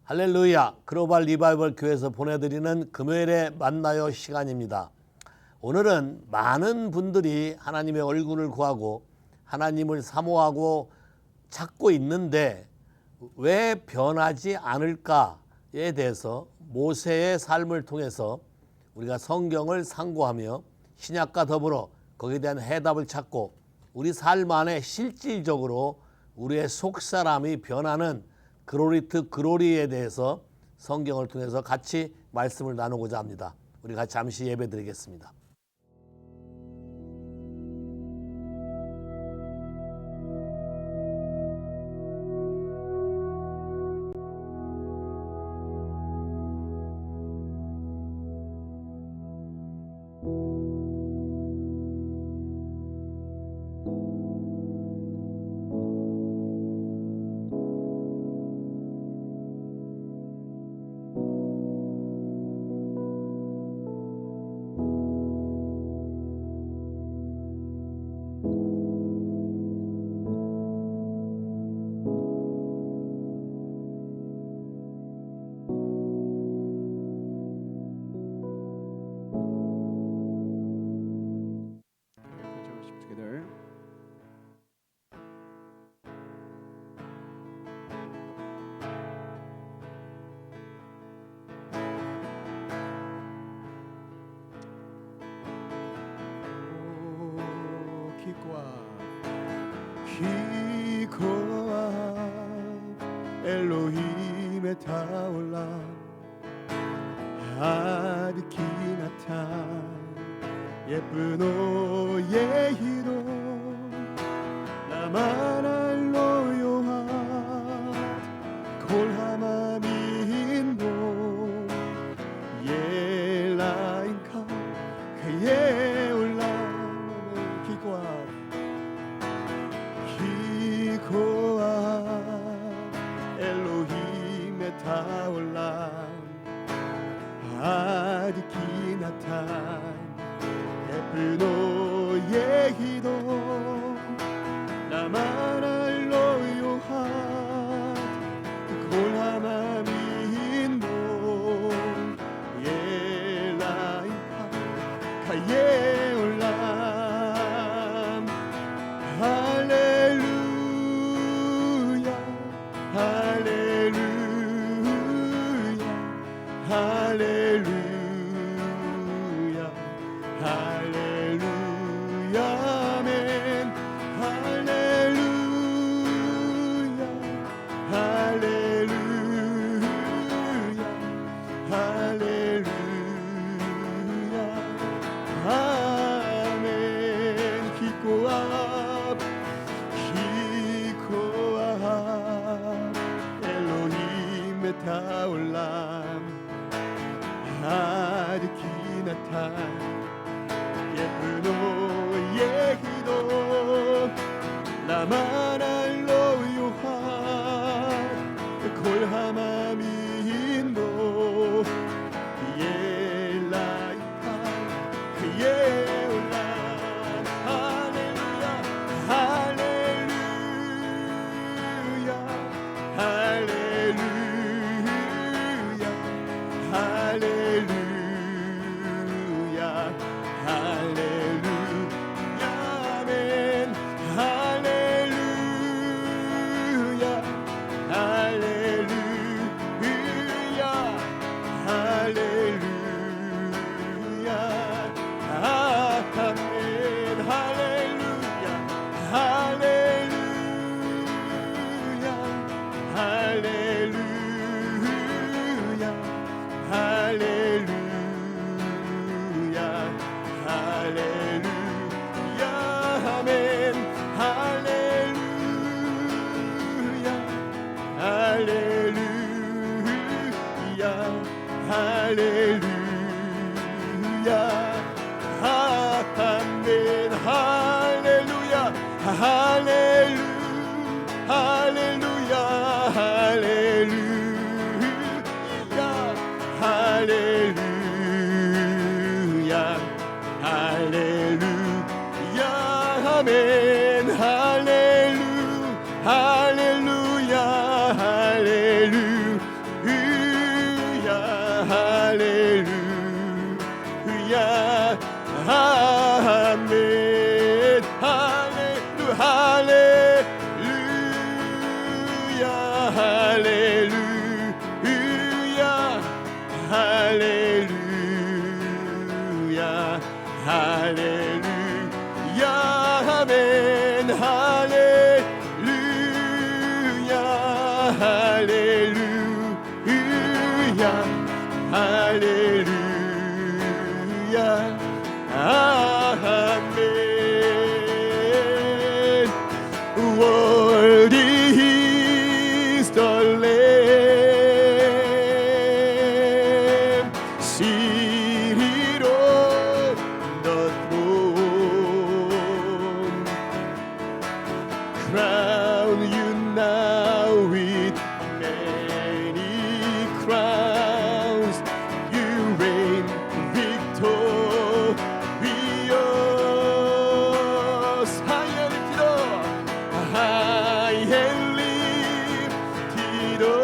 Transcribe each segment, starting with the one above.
할렐루야. 글로벌 리바이벌 교회에서 보내드리는 금요일에 만나요 시간입니다. 오늘은 많은 분들이 하나님의 얼굴을 구하고 하나님을 사모하고 찾고 있는데 왜 변하지 않을까에 대해서 모세의 삶을 통해서 우리가 성경을 상고하며 신약과 더불어 거기에 대한 해답을 찾고 우리 삶 안에 실질적으로 우리의 속사람이 변하는 그로리 투 그로리에 대해서 성경을 통해서 같이 말씀을 나누고자 합니다. 우리 같이 잠시 예배 드리겠습니다. 기꺼이 엘로힘의 타올라 아득히 나탄 예쁜 오의 희로 나만 알로요한 콜하마민도 예라인카 그의 올라오는 기과 엘로힘의 타올라 아득히 나탄 예쁜 오의 희도 나만 알로요한 콜하마민도 예라인파 가예 올람 할렐루야 할렐루야 할렐루야 할렐루야 아멘 할렐루야 할렐루야 할렐루야 아멘 기꺼이 엘로힘의 타올라 아득히 나탄 예쁜 오의 희도 나만 알로요한 콜하마민도 예라이카 그의 올라 할렐루야 할렐루야 할렐루야 할렐루야 할렐루야 아멘 할렐루야 할렐루야 할렐루야 아멘 할렐루야 할렐루야 할렐루야 할렐루야 할렐루야 아멘 할렐루야 할렐루야 할렐루야 아멘 할렐루야 할렐루야 할렐루야 할렐루야 할렐루야 아멘 할렐루야 할렐루야 할렐루야 할렐루야 아멘 할렐루야 할렐루야 할렐루야 아멘 Worthy is the Lamb seated on the throne. Crown you now with many crowns. You reign victorious. High and lifted up, high and lifted up.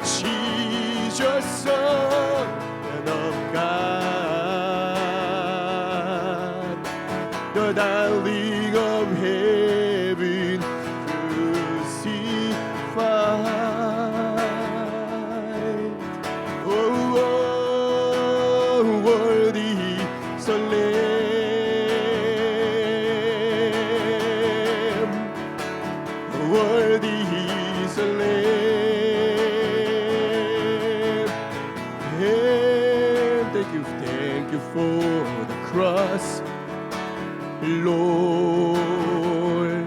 Jesus, Son of God, the darling of heaven crucified. Oh, worthy is the Lamb, worthy is the Lamb. And thank you for the cross, Lord.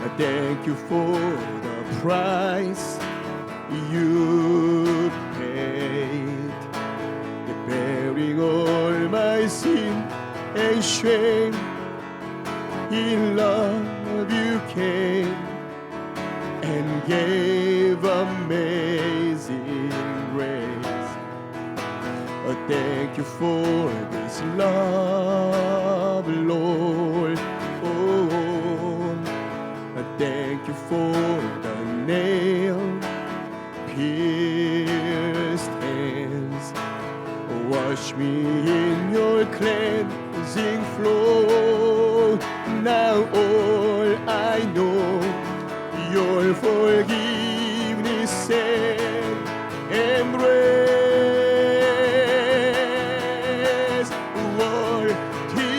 I thank you for the price you paid, bearing all my sin and shame. In love you came and gave amazing grace. Thank you for this love, Lord. Oh, thank you for the nail-pierced hands. Wash me in your cleansing flow. Now all I know, your forgiveness and embrace. Worthy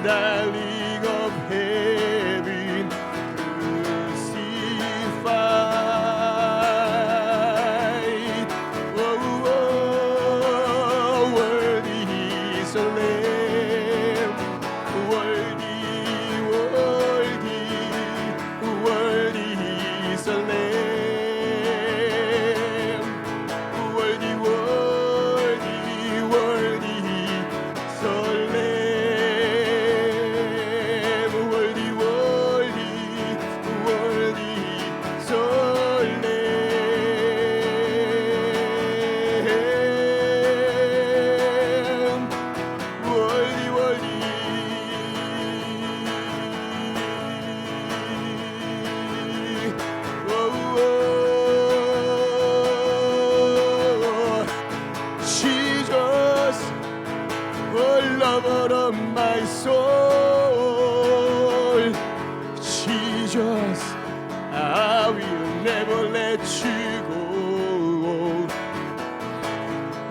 darling of heaven, crucified. Oh, worthy is the Lamb, worthy, worthy, worthy is the Lamb. Worthy, worthy, worthy, so Lamb. Worthy, worthy, worthy, so Lamb. Worthy, worthy. Oh, Jesus, oh lover of my soul, Jesus, I will never let you go.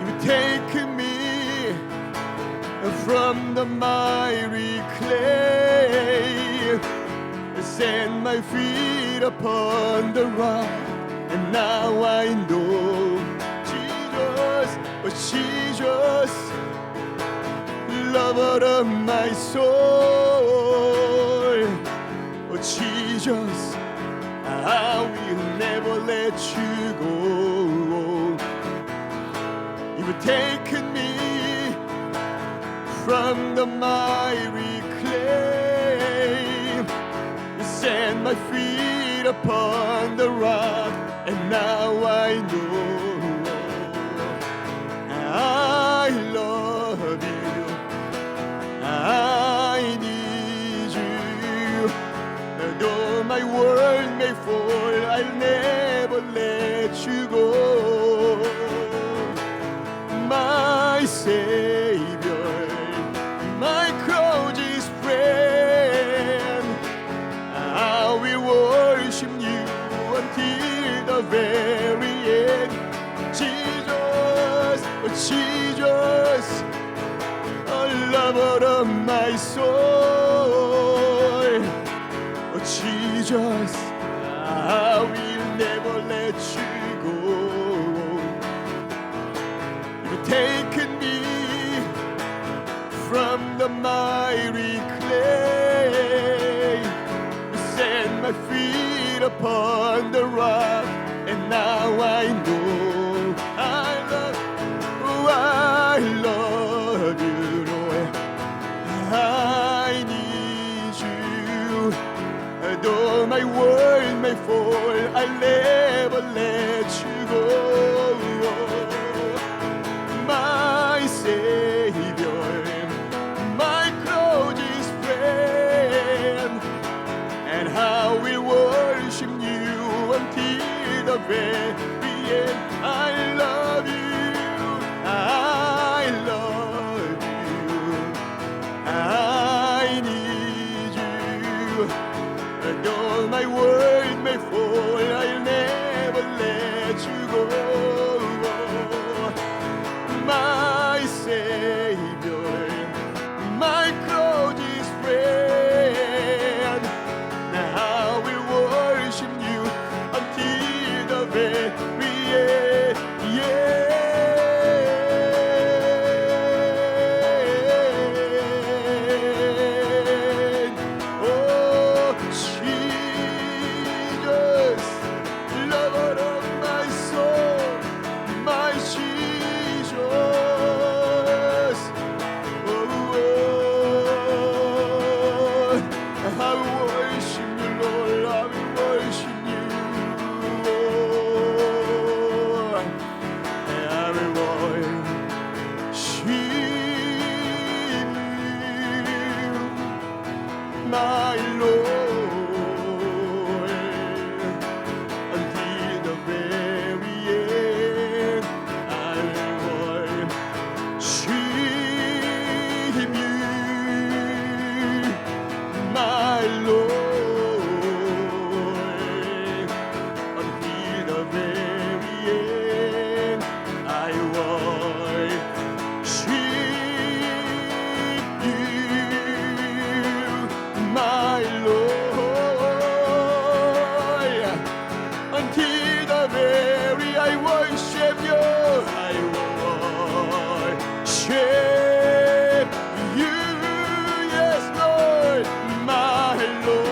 You've taken me from the mighty clay, set my feet upon the rock, and now I know, Jesus, oh Jesus, lover of my soul, oh Jesus, I will never let you go. You've taken me from the mighty clay, set my feet upon the rock, and now I know I love you, I need you. Though my world may fall, I'll never let you go. My Savior, my closest friend, I will worship you until the very end. Jesus, oh Jesus, oh lover of my soul, oh Jesus, I will never let you go. You've taken me from the mighty clay, set my feet upon the rock, and now I know I love you, Lord. I need you. Though my world may fall, I'll never let you go. My Savior, my closest friend, and I will worship you until the very end. I love you, I love you, I need you. Though my world may fall, I'll never let you go. My Savior, my closest friend, now I will worship you until the very end. Oh, Jesus, lover of my soul. very I worship you. I worship you, yes, Lord, my Lord.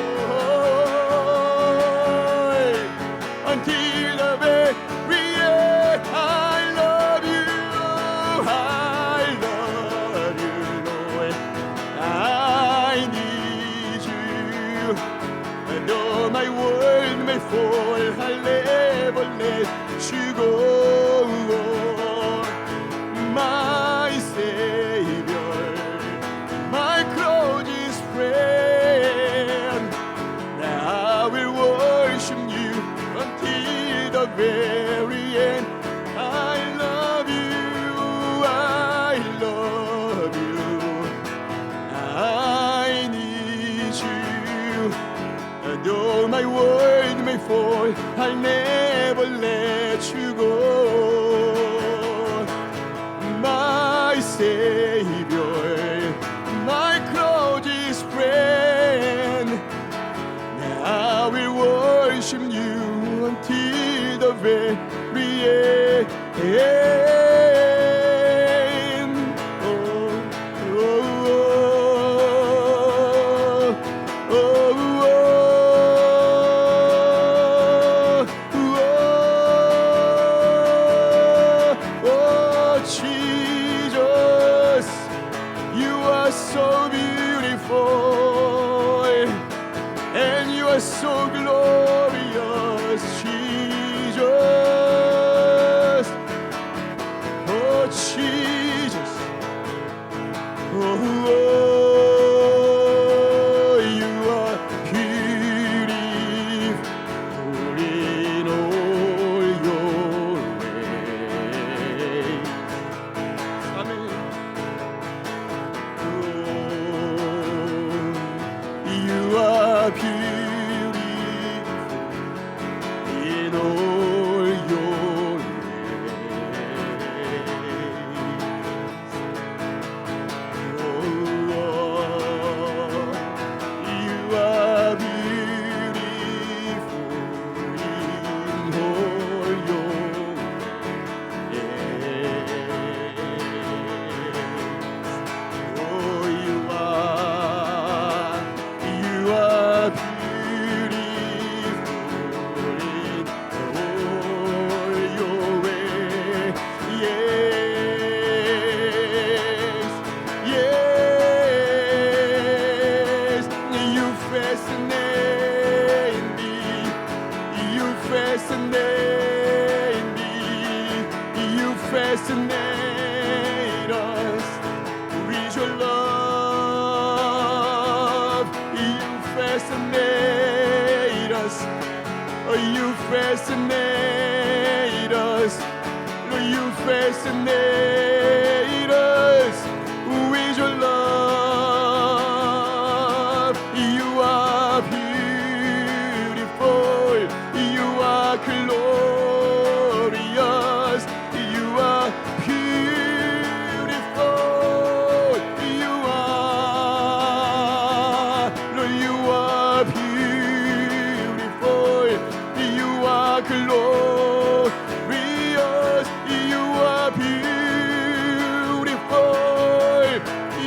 Until the very end, I love you, Lord. I need you. Though my world may fall, I'll never let you go. My Savior, my closest friend, now I will worship you until the very end. I love you, I love you, I need you. Though my world may fall, I'll never let you go. My Savior, my closest friend, now I will worship you until the very end. Oh, oh, oh, oh, oh, Jesus, you are so beautiful and you are so glorious, Jesus. Oh, Jesus. Oh, you are beautiful in all your ways. Amen. Oh, you are beautiful in all your fascinate us with your love. You fascinate us. You fascinate us. You fascinate us with your love. You are beautiful. You are glorious. You are beautiful. You are, Lord, you are beautiful. You are glorious. You are beautiful.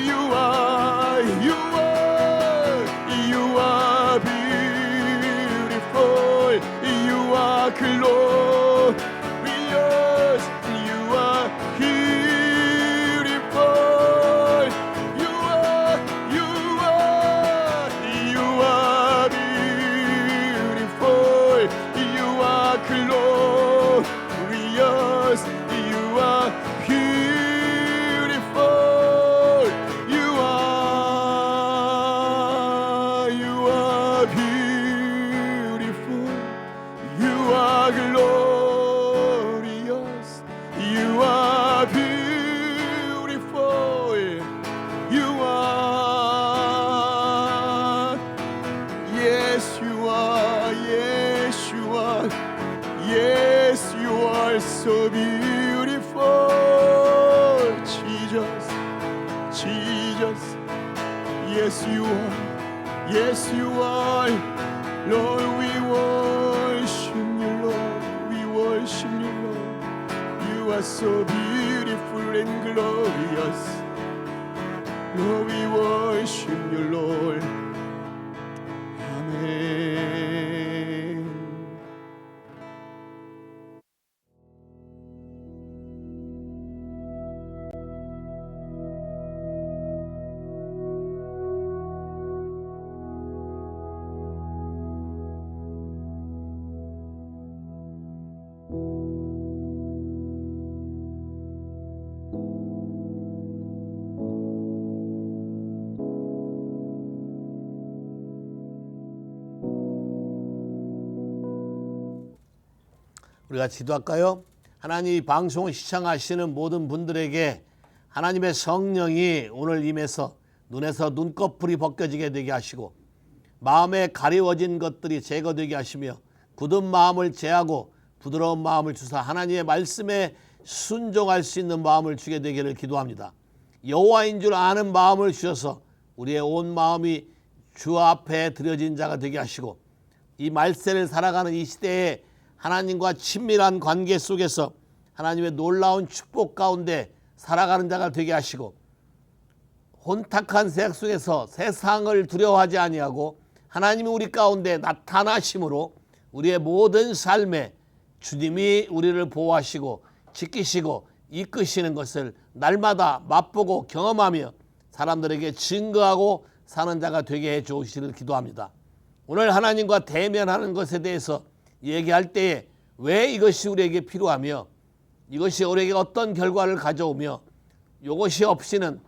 You are beautiful. You are glorious. You are beautiful. You are beautiful. You are glorious. You are beautiful. You are beautiful. You are glorious. You are beautiful. You are. Yes, you are. Yes, you are. Yes, you are so beautiful. Jesus, Jesus. Yes, you are. Yes, you are. Lord, we worship you, Lord. We worship are so beautiful and glorious. Lord, we worship you, Lord. Amen. 우리가 기도할까요? 하나님, 이 방송을 시청하시는 모든 분들에게 하나님의 성령이 오늘 임해서 눈에서 눈꺼풀이 벗겨지게 되게 하시고 마음에 가리워진 것들이 제거되게 하시며 굳은 마음을 제하고 부드러운 마음을 주사 하나님의 말씀에 순종할 수 있는 마음을 주게 되기를 기도합니다. 여호와인 줄 아는 마음을 주셔서 우리의 온 마음이 주 앞에 드려진 자가 되게 하시고 이 말세를 살아가는 이 시대에 하나님과 친밀한 관계 속에서 하나님의 놀라운 축복 가운데 살아가는 자가 되게 하시고 혼탁한 세상 속에서 세상을 두려워하지 아니하고 하나님이 우리 가운데 나타나심으로 우리의 모든 삶에 주님이 우리를 보호하시고 지키시고 이끄시는 것을 날마다 맛보고 경험하며 사람들에게 증거하고 사는 자가 되게 해 주시기를 기도합니다. 오늘 하나님과 대면하는 것에 대해서 얘기할 때에 왜 이것이 우리에게 필요하며 이것이 우리에게 어떤 결과를 가져오며 이것이 없이는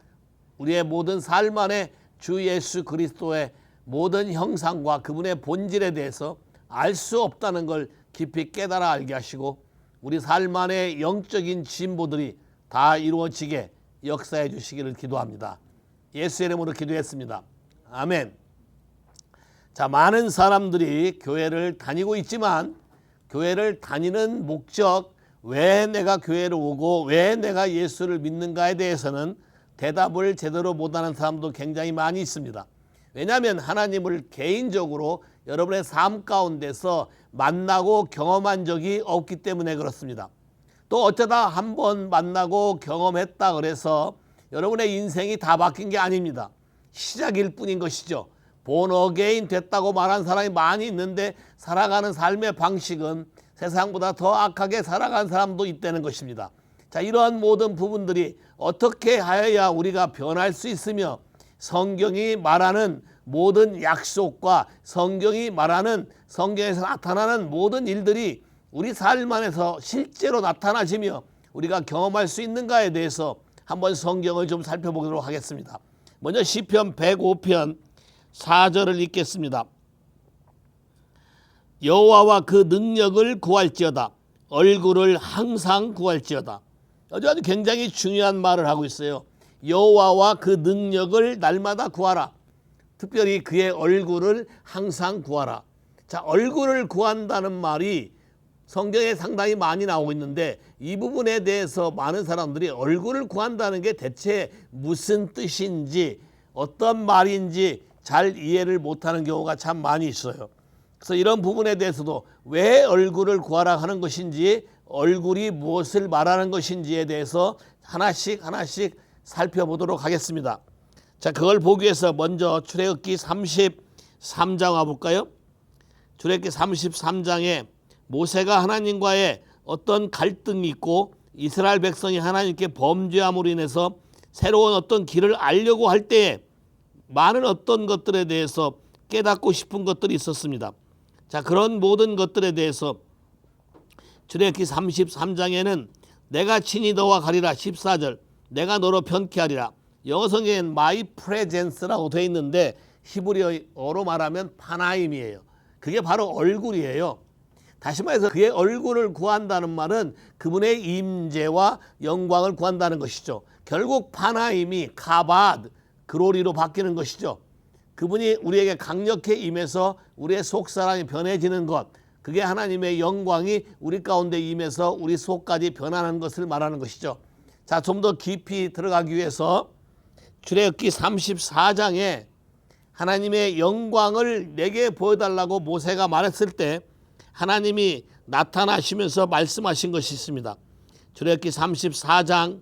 우리의 모든 삶 안에 주 예수 그리스도의 모든 형상과 그분의 본질에 대해서 알 수 없다는 걸 깊이 깨달아 알게 하시고 우리 삶 안의 영적인 진보들이 다 이루어지게 역사해 주시기를 기도합니다. 예수의 이름으로 기도했습니다. 아멘. 자, 많은 사람들이 교회를 다니고 있지만 교회를 다니는 목적, 왜 내가 교회를 오고 왜 내가 예수를 믿는가에 대해서는 대답을 제대로 못하는 사람도 굉장히 많이 있습니다. 왜냐하면 하나님을 개인적으로 여러분의 삶 가운데서 만나고 경험한 적이 없기 때문에 그렇습니다. 또 어쩌다 한번 만나고 경험했다 그래서 여러분의 인생이 다 바뀐 게 아닙니다. 시작일 뿐인 것이죠. 본 어게인 됐다고 말한 사람이 많이 있는데 살아가는 삶의 방식은 세상보다 더 악하게 살아간 사람도 있다는 것입니다. 자, 이러한 모든 부분들이 어떻게 하여야 우리가 변할 수 있으며 성경이 말하는 모든 약속과 성경이 말하는 성경에서 나타나는 모든 일들이 우리 삶 안에서 실제로 나타나지며 우리가 경험할 수 있는가에 대해서 한번 성경을 좀 살펴보도록 하겠습니다. 먼저 시편 105편 4절을 읽겠습니다. 여호와와 그 능력을 구할지어다. 얼굴을 항상 구할지어다. 아주 굉장히 중요한 말을 하고 있어요. 여호와와 그 능력을 날마다 구하라. 특별히 그의 얼굴을 항상 구하라. 자, 얼굴을 구한다는 말이 성경에 상당히 많이 나오고 있는데 이 부분에 대해서 많은 사람들이 얼굴을 구한다는 게 대체 무슨 뜻인지 어떤 말인지 잘 이해를 못하는 경우가 참 많이 있어요. 그래서 이런 부분에 대해서도 왜 얼굴을 구하라 하는 것인지 얼굴이 무엇을 말하는 것인지에 대해서 하나씩 살펴보도록 하겠습니다. 자, 그걸 보기 위해서 먼저 출애굽기 33장 와볼까요? 출애굽기 33장에 모세가 하나님과의 어떤 갈등이 있고 이스라엘 백성이 하나님께 범죄함으로 인해서 새로운 어떤 길을 알려고 할 때에 많은 어떤 것들에 대해서 깨닫고 싶은 것들이 있었습니다. 자, 그런 모든 것들에 대해서 출애굽기 33장에는 내가 친히 너와 가리라 14절 내가 너로 편케하리라. 영어 성경에는 my presence라고 되어 있는데 히브리어로 말하면 파나임이에요. 그게 바로 얼굴이에요. 다시 말해서 그의 얼굴을 구한다는 말은 그분의 임재와 영광을 구한다는 것이죠. 결국 파나임이 카바드 그로리로 바뀌는 것이죠. 그분이 우리에게 강력히 임해서 우리의 속사람이 변해지는 것, 그게 하나님의 영광이 우리 가운데 임해서 우리 속까지 변하는 것을 말하는 것이죠. 자, 좀 더 깊이 들어가기 위해서 출애굽기 34장에 하나님의 영광을 내게 보여달라고 모세가 말했을 때 하나님이 나타나시면서 말씀하신 것이 있습니다. 출애굽기 34장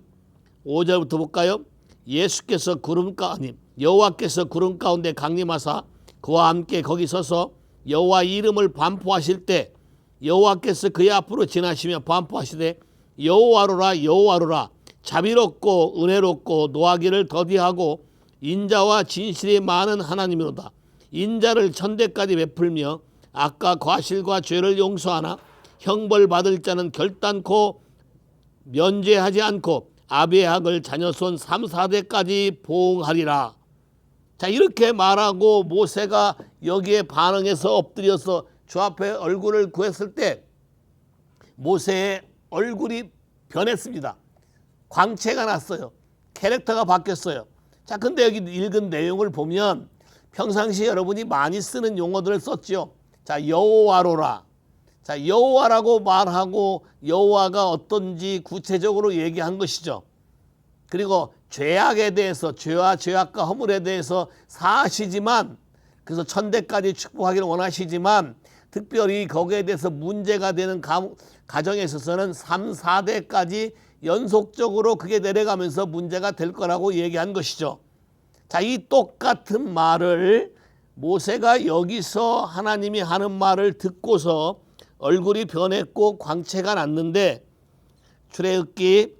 5절부터 볼까요? 여호와께서 구름 가운데 강림하사 그와 함께 거기 서서 여호와 이름을 반포하실 때 여호와께서 그의 앞으로 지나시며 반포하시되 여호와로라 여호와로라 자비롭고 은혜롭고 노하기를 더디하고 인자와 진실이 많은 하나님이로다. 인자를 천대까지 베풀며 악과 과실과 죄를 용서하나 형벌 받을 자는 결단코 면죄하지 않고 아비의 자녀손 3, 4대까지 보응하리라. 자, 이렇게 말하고 모세가 여기에 반응해서 엎드려서 주 앞에 얼굴을 구했을 때 모세의 얼굴이 변했습니다. 광채가 났어요. 캐릭터가 바뀌었어요. 자, 근데 여기 읽은 내용을 보면 평상시 여러분이 많이 쓰는 용어들을 썼죠. 자, 여호와로라. 자, 여호와라고 말하고 여호와가 어떤지 구체적으로 얘기한 것이죠. 그리고 죄악에 대해서 죄와 죄악과 허물에 대해서 사하시지만 그래서 천대까지 축복하기를 원하시지만 특별히 거기에 대해서 문제가 되는 가정에 있어서는 3, 4대까지 연속적으로 그게 내려가면서 문제가 될 거라고 얘기한 것이죠. 자, 이 똑같은 말을 모세가 여기서 하나님이 하는 말을 듣고서 얼굴이 변했고 광채가 났는데 출애굽기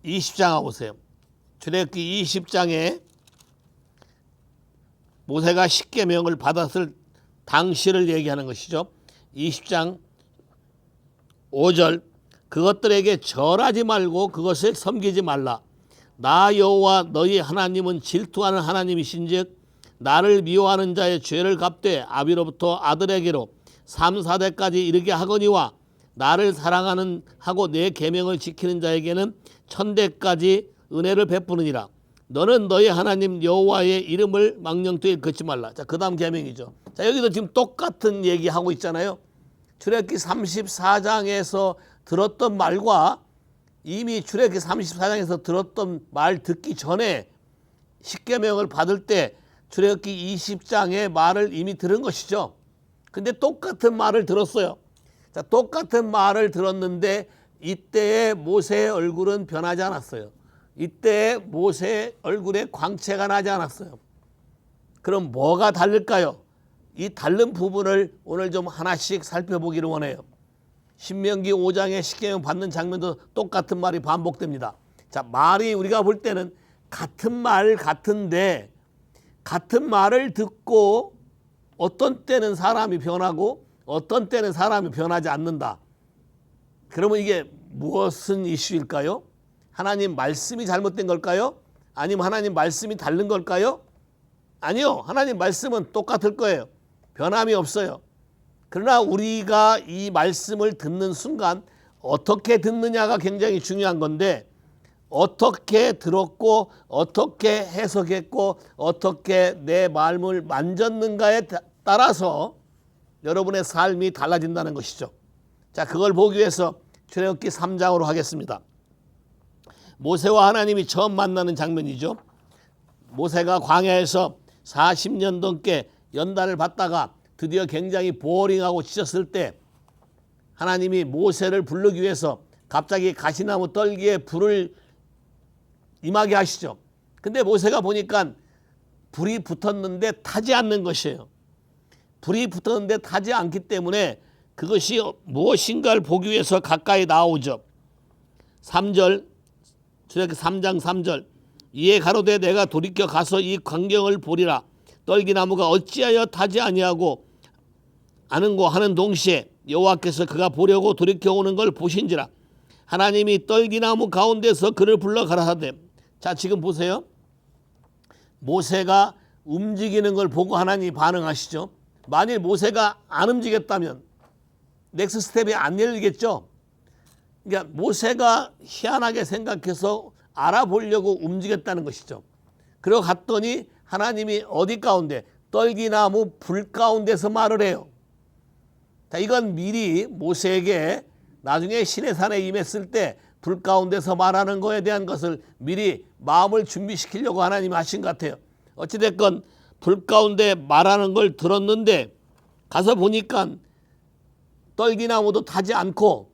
20장 보세요. 출애굽기 20장에 모세가 십계명을 받았을 당시를 얘기하는 것이죠. 20장 5절 그것들에게 절하지 말고 그것을 섬기지 말라. 나 여호와 너희 하나님은 질투하는 하나님이신즉 나를 미워하는 자의 죄를 갚되 아비로부터 아들에게로 3, 4대까지 이르게 하거니와 나를 사랑하는 하고 내 계명을 지키는 자에게는 1000대까지 은혜를 베푸느니라. 너는 너희 하나님 여호와의 이름을 망령되이 걷지 말라. 자, 그다음 계명이죠. 자, 여기도 지금 똑같은 얘기하고 있잖아요. 출애굽기 34장에서 들었던 말과 이미 출애굽기 34장에서 들었던 말 듣기 전에 십계명을 받을 때 출애굽기 20장의 말을 이미 들은 것이죠. 근데 똑같은 말을 들었어요. 자, 똑같은 말을 들었는데 이때의 모세의 얼굴은 변하지 않았어요. 이때의 모세의 얼굴에 광채가 나지 않았어요. 그럼 뭐가 다를까요? 이 다른 부분을 오늘 좀 하나씩 살펴보기를 원해요. 신명기 5장의 십계명 받는 장면도 똑같은 말이 반복됩니다. 자, 말이 우리가 볼 때는 같은 말 같은데 같은 말을 듣고 어떤 때는 사람이 변하고 어떤 때는 사람이 변하지 않는다. 그러면 이게 무엇은 이슈일까요? 하나님 말씀이 잘못된 걸까요? 아니면 하나님 말씀이 다른 걸까요? 아니요. 하나님 말씀은 똑같을 거예요. 변함이 없어요. 그러나 우리가 이 말씀을 듣는 순간 어떻게 듣느냐가 굉장히 중요한 건데 어떻게 들었고 어떻게 해석했고 어떻게 내 마음을 만졌는가에 따라서 여러분의 삶이 달라진다는 것이죠. 자, 그걸 보기 위해서 출애굽기 3장으로 하겠습니다. 모세와 하나님이 처음 만나는 장면이죠. 모세가 광야에서 40년 넘게 연단을 받다가 드디어 굉장히 보링하고 지쳤을 때 하나님이 모세를 부르기 위해서 갑자기 가시나무 떨기에 불을 임하게 하시죠. 근데 모세가 보니까 불이 붙었는데 타지 않는 것이에요. 불이 붙었는데 타지 않기 때문에 그것이 무엇인가를 보기 위해서 가까이 나오죠. 3절, 출애굽기 3장 3절 이에 가로되 내가 돌이켜 가서 이 광경을 보리라. 떨기나무가 어찌하여 타지 아니하고 아는고 하는 동시에 여호와께서 그가 보려고 돌이켜 오는 걸 보신지라. 하나님이 떨기나무 가운데서 그를 불러 가라사대. 자, 지금 보세요. 모세가 움직이는 걸 보고 하나님이 반응하시죠. 만일 모세가 안 움직였다면 넥스트 스텝이 안 열리겠죠. 그러니까 모세가 희한하게 생각해서 알아보려고 움직였다는 것이죠. 그리고 갔더니 하나님이 어디 가운데? 떨기나무 불 가운데서 말을 해요. 자, 이건 미리 모세에게 나중에 시내산에 임했을 때 불 가운데서 말하는 거에 대한 것을 미리 마음을 준비시키려고 하나님이 하신 것 같아요. 어찌됐건 불 가운데 말하는 걸 들었는데 가서 보니까 떨기나무도 타지 않고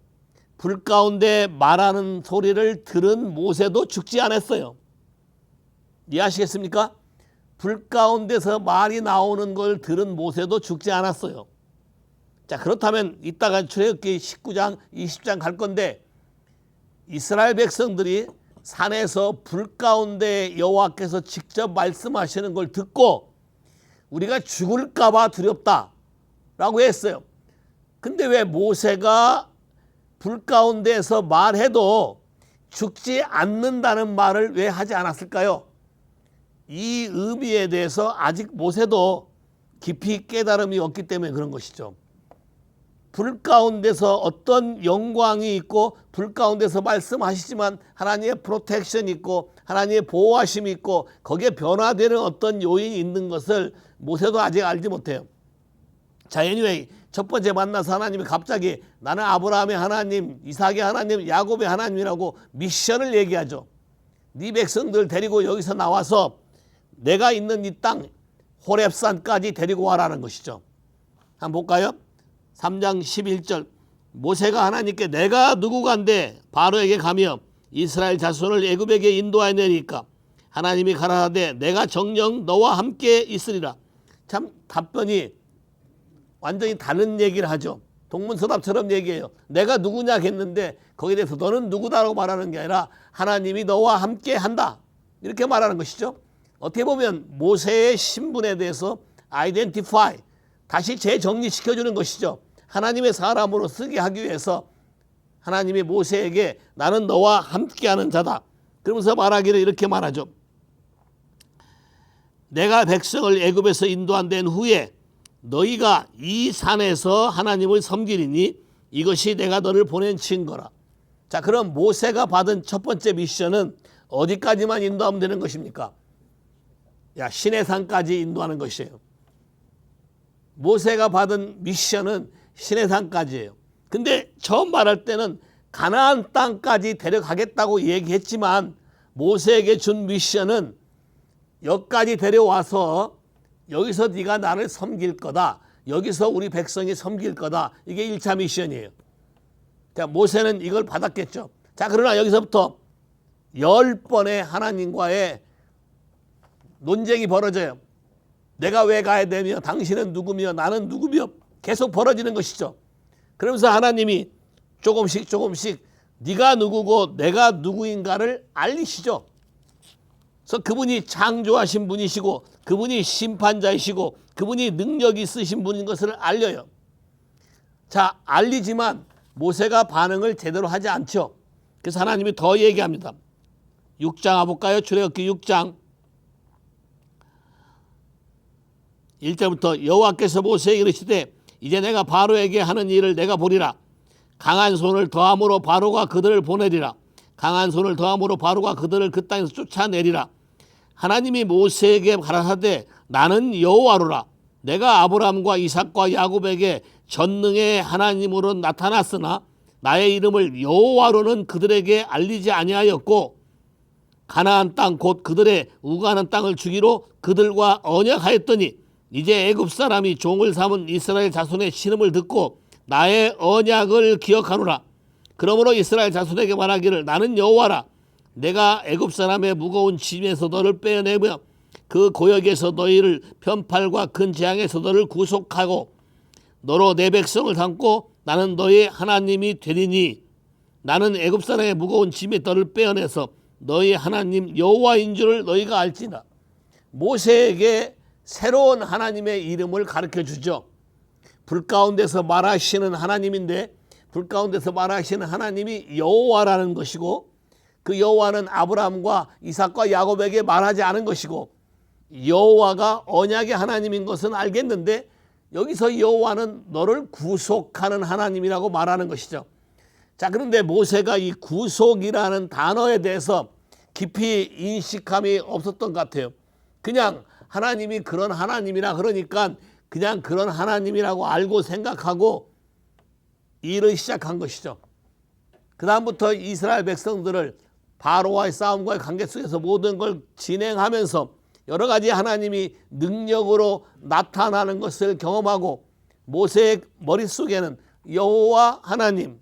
불 가운데 말하는 소리를 들은 모세도 죽지 않았어요. 이해하시겠습니까? 불 가운데서 말이 나오는 걸 들은 모세도 죽지 않았어요. 자, 그렇다면 이따가 출애굽기 19장, 20장 갈 건데 이스라엘 백성들이 산에서 불 가운데 여호와께서 직접 말씀하시는 걸 듣고 우리가 죽을까 봐 두렵다라고 했어요. 근데 왜 모세가 불 가운데서 말해도 죽지 않는다는 말을 왜 하지 않았을까요? 이 의미에 대해서 아직 모세도 깊이 깨달음이 없기 때문에 그런 것이죠. 불 가운데서 어떤 영광이 있고 불 가운데서 말씀하시지만 하나님의 프로텍션이 있고 하나님의 보호하심이 있고 거기에 변화되는 어떤 요인이 있는 것을 모세도 아직 알지 못해요. 자, anyway, 첫 번째 만나서 하나님이 갑자기 나는 아브라함의 하나님, 이삭의 하나님, 야곱의 하나님이라고 미션을 얘기하죠. 네 백성들 데리고 여기서 나와서 내가 있는 이 땅 호렙산까지 데리고 와라는 것이죠. 한번 볼까요? 3장 11절 모세가 하나님께 내가 누구간데 바로에게 가며 이스라엘 자손을 애굽에게 인도하내리까 하나님이 가라사대 내가 정녕 너와 함께 있으리라. 참 답변이 완전히 다른 얘기를 하죠. 동문서답처럼 얘기해요. 내가 누구냐 했는데 거기에 대해서 너는 누구다라고 말하는 게 아니라 하나님이 너와 함께 한다 이렇게 말하는 것이죠. 어떻게 보면 모세의 신분에 대해서 아이덴티파이 다시 재정리시켜주는 것이죠. 하나님의 사람으로 쓰게 하기 위해서 하나님이 모세에게 나는 너와 함께하는 자다. 그러면서 말하기를 이렇게 말하죠. 내가 백성을 애굽에서 인도한 데는 후에 너희가 이 산에서 하나님을 섬기리니 이것이 내가 너를 보낸 증거라. 자, 그럼 모세가 받은 첫 번째 미션은 어디까지만 인도하면 되는 것입니까? 시내산까지 인도하는 것이에요. 모세가 받은 미션은 시내산까지예요. 근데 처음 말할 때는 가나안 땅까지 데려가겠다고 얘기했지만 모세에게 준 미션은 여기까지 데려와서 여기서 네가 나를 섬길 거다. 여기서 우리 백성이 섬길 거다. 이게 1차 미션이에요. 자, 모세는 이걸 받았겠죠. 자, 그러나 여기서부터 10번의 하나님과의 논쟁이 벌어져요. 내가 왜 가야 되며 당신은 누구며 나는 누구며 계속 벌어지는 것이죠. 그러면서 하나님이 조금씩 네가 누구고 내가 누구인가를 알리시죠. 그래서 그분이 창조하신 분이시고 그분이 심판자이시고 그분이 능력이 있으신 분인 것을 알려요. 자, 알리지만 모세가 반응을 제대로 하지 않죠. 그래서 하나님이 더 얘기합니다. 6장 와볼까요? 출애굽기 6장 1절부터 여호와께서 모세에게 이르시되 이제 내가 바로에게 하는 일을 내가 보리라. 강한 손을 더함으로 바로가 그들을 보내리라. 강한 손을 더함으로 바로가 그들을 그 땅에서 쫓아내리라. 하나님이 모세에게 가라사대 나는 여호와로라. 내가 아브라함과 이삭과 야곱에게 전능의 하나님으로 나타났으나 나의 이름을 여호와로는 그들에게 알리지 아니하였고 가나안 땅 곧 그들의 우가는 땅을 주기로 그들과 언약하였더니 이제 애굽 사람이 종을 삼은 이스라엘 자손의 신음을 듣고 나의 언약을 기억하노라. 그러므로 이스라엘 자손에게 말하기를 나는 여호와라. 내가 애굽 사람의 무거운 짐에서 너를 빼어내며 그 고역에서 너희를 편팔과 큰 재앙에서 너를 구속하고 너로 내 백성을 삼고 나는 너희 하나님이 되리니 나는 애굽 사람의 무거운 짐에 너를 빼어내서 너희 하나님 여호와인 줄을 너희가 알지나. 모세에게 새로운 하나님의 이름을 가르쳐 주죠. 불 가운데서 말하시는 하나님인데 불 가운데서 말하시는 하나님이 여호와라는 것이고 그 여호와는 아브라함과 이삭과 야곱에게 말하지 않은 것이고 여호와가 언약의 하나님인 것은 알겠는데 여기서 여호와는 너를 구속하는 하나님이라고 말하는 것이죠. 자, 그런데 모세가 이 구속이라는 단어에 대해서 깊이 인식함이 없었던 것 같아요. 그냥 하나님이 그런 하나님이라 그러니까 그냥 그런 하나님이라고 알고 생각하고 일을 시작한 것이죠. 그 다음부터 이스라엘 백성들을 바로와의 싸움과의 관계 속에서 모든 걸 진행하면서 여러 가지 하나님이 능력으로 나타나는 것을 경험하고 모세의 머릿속에는 여호와 하나님,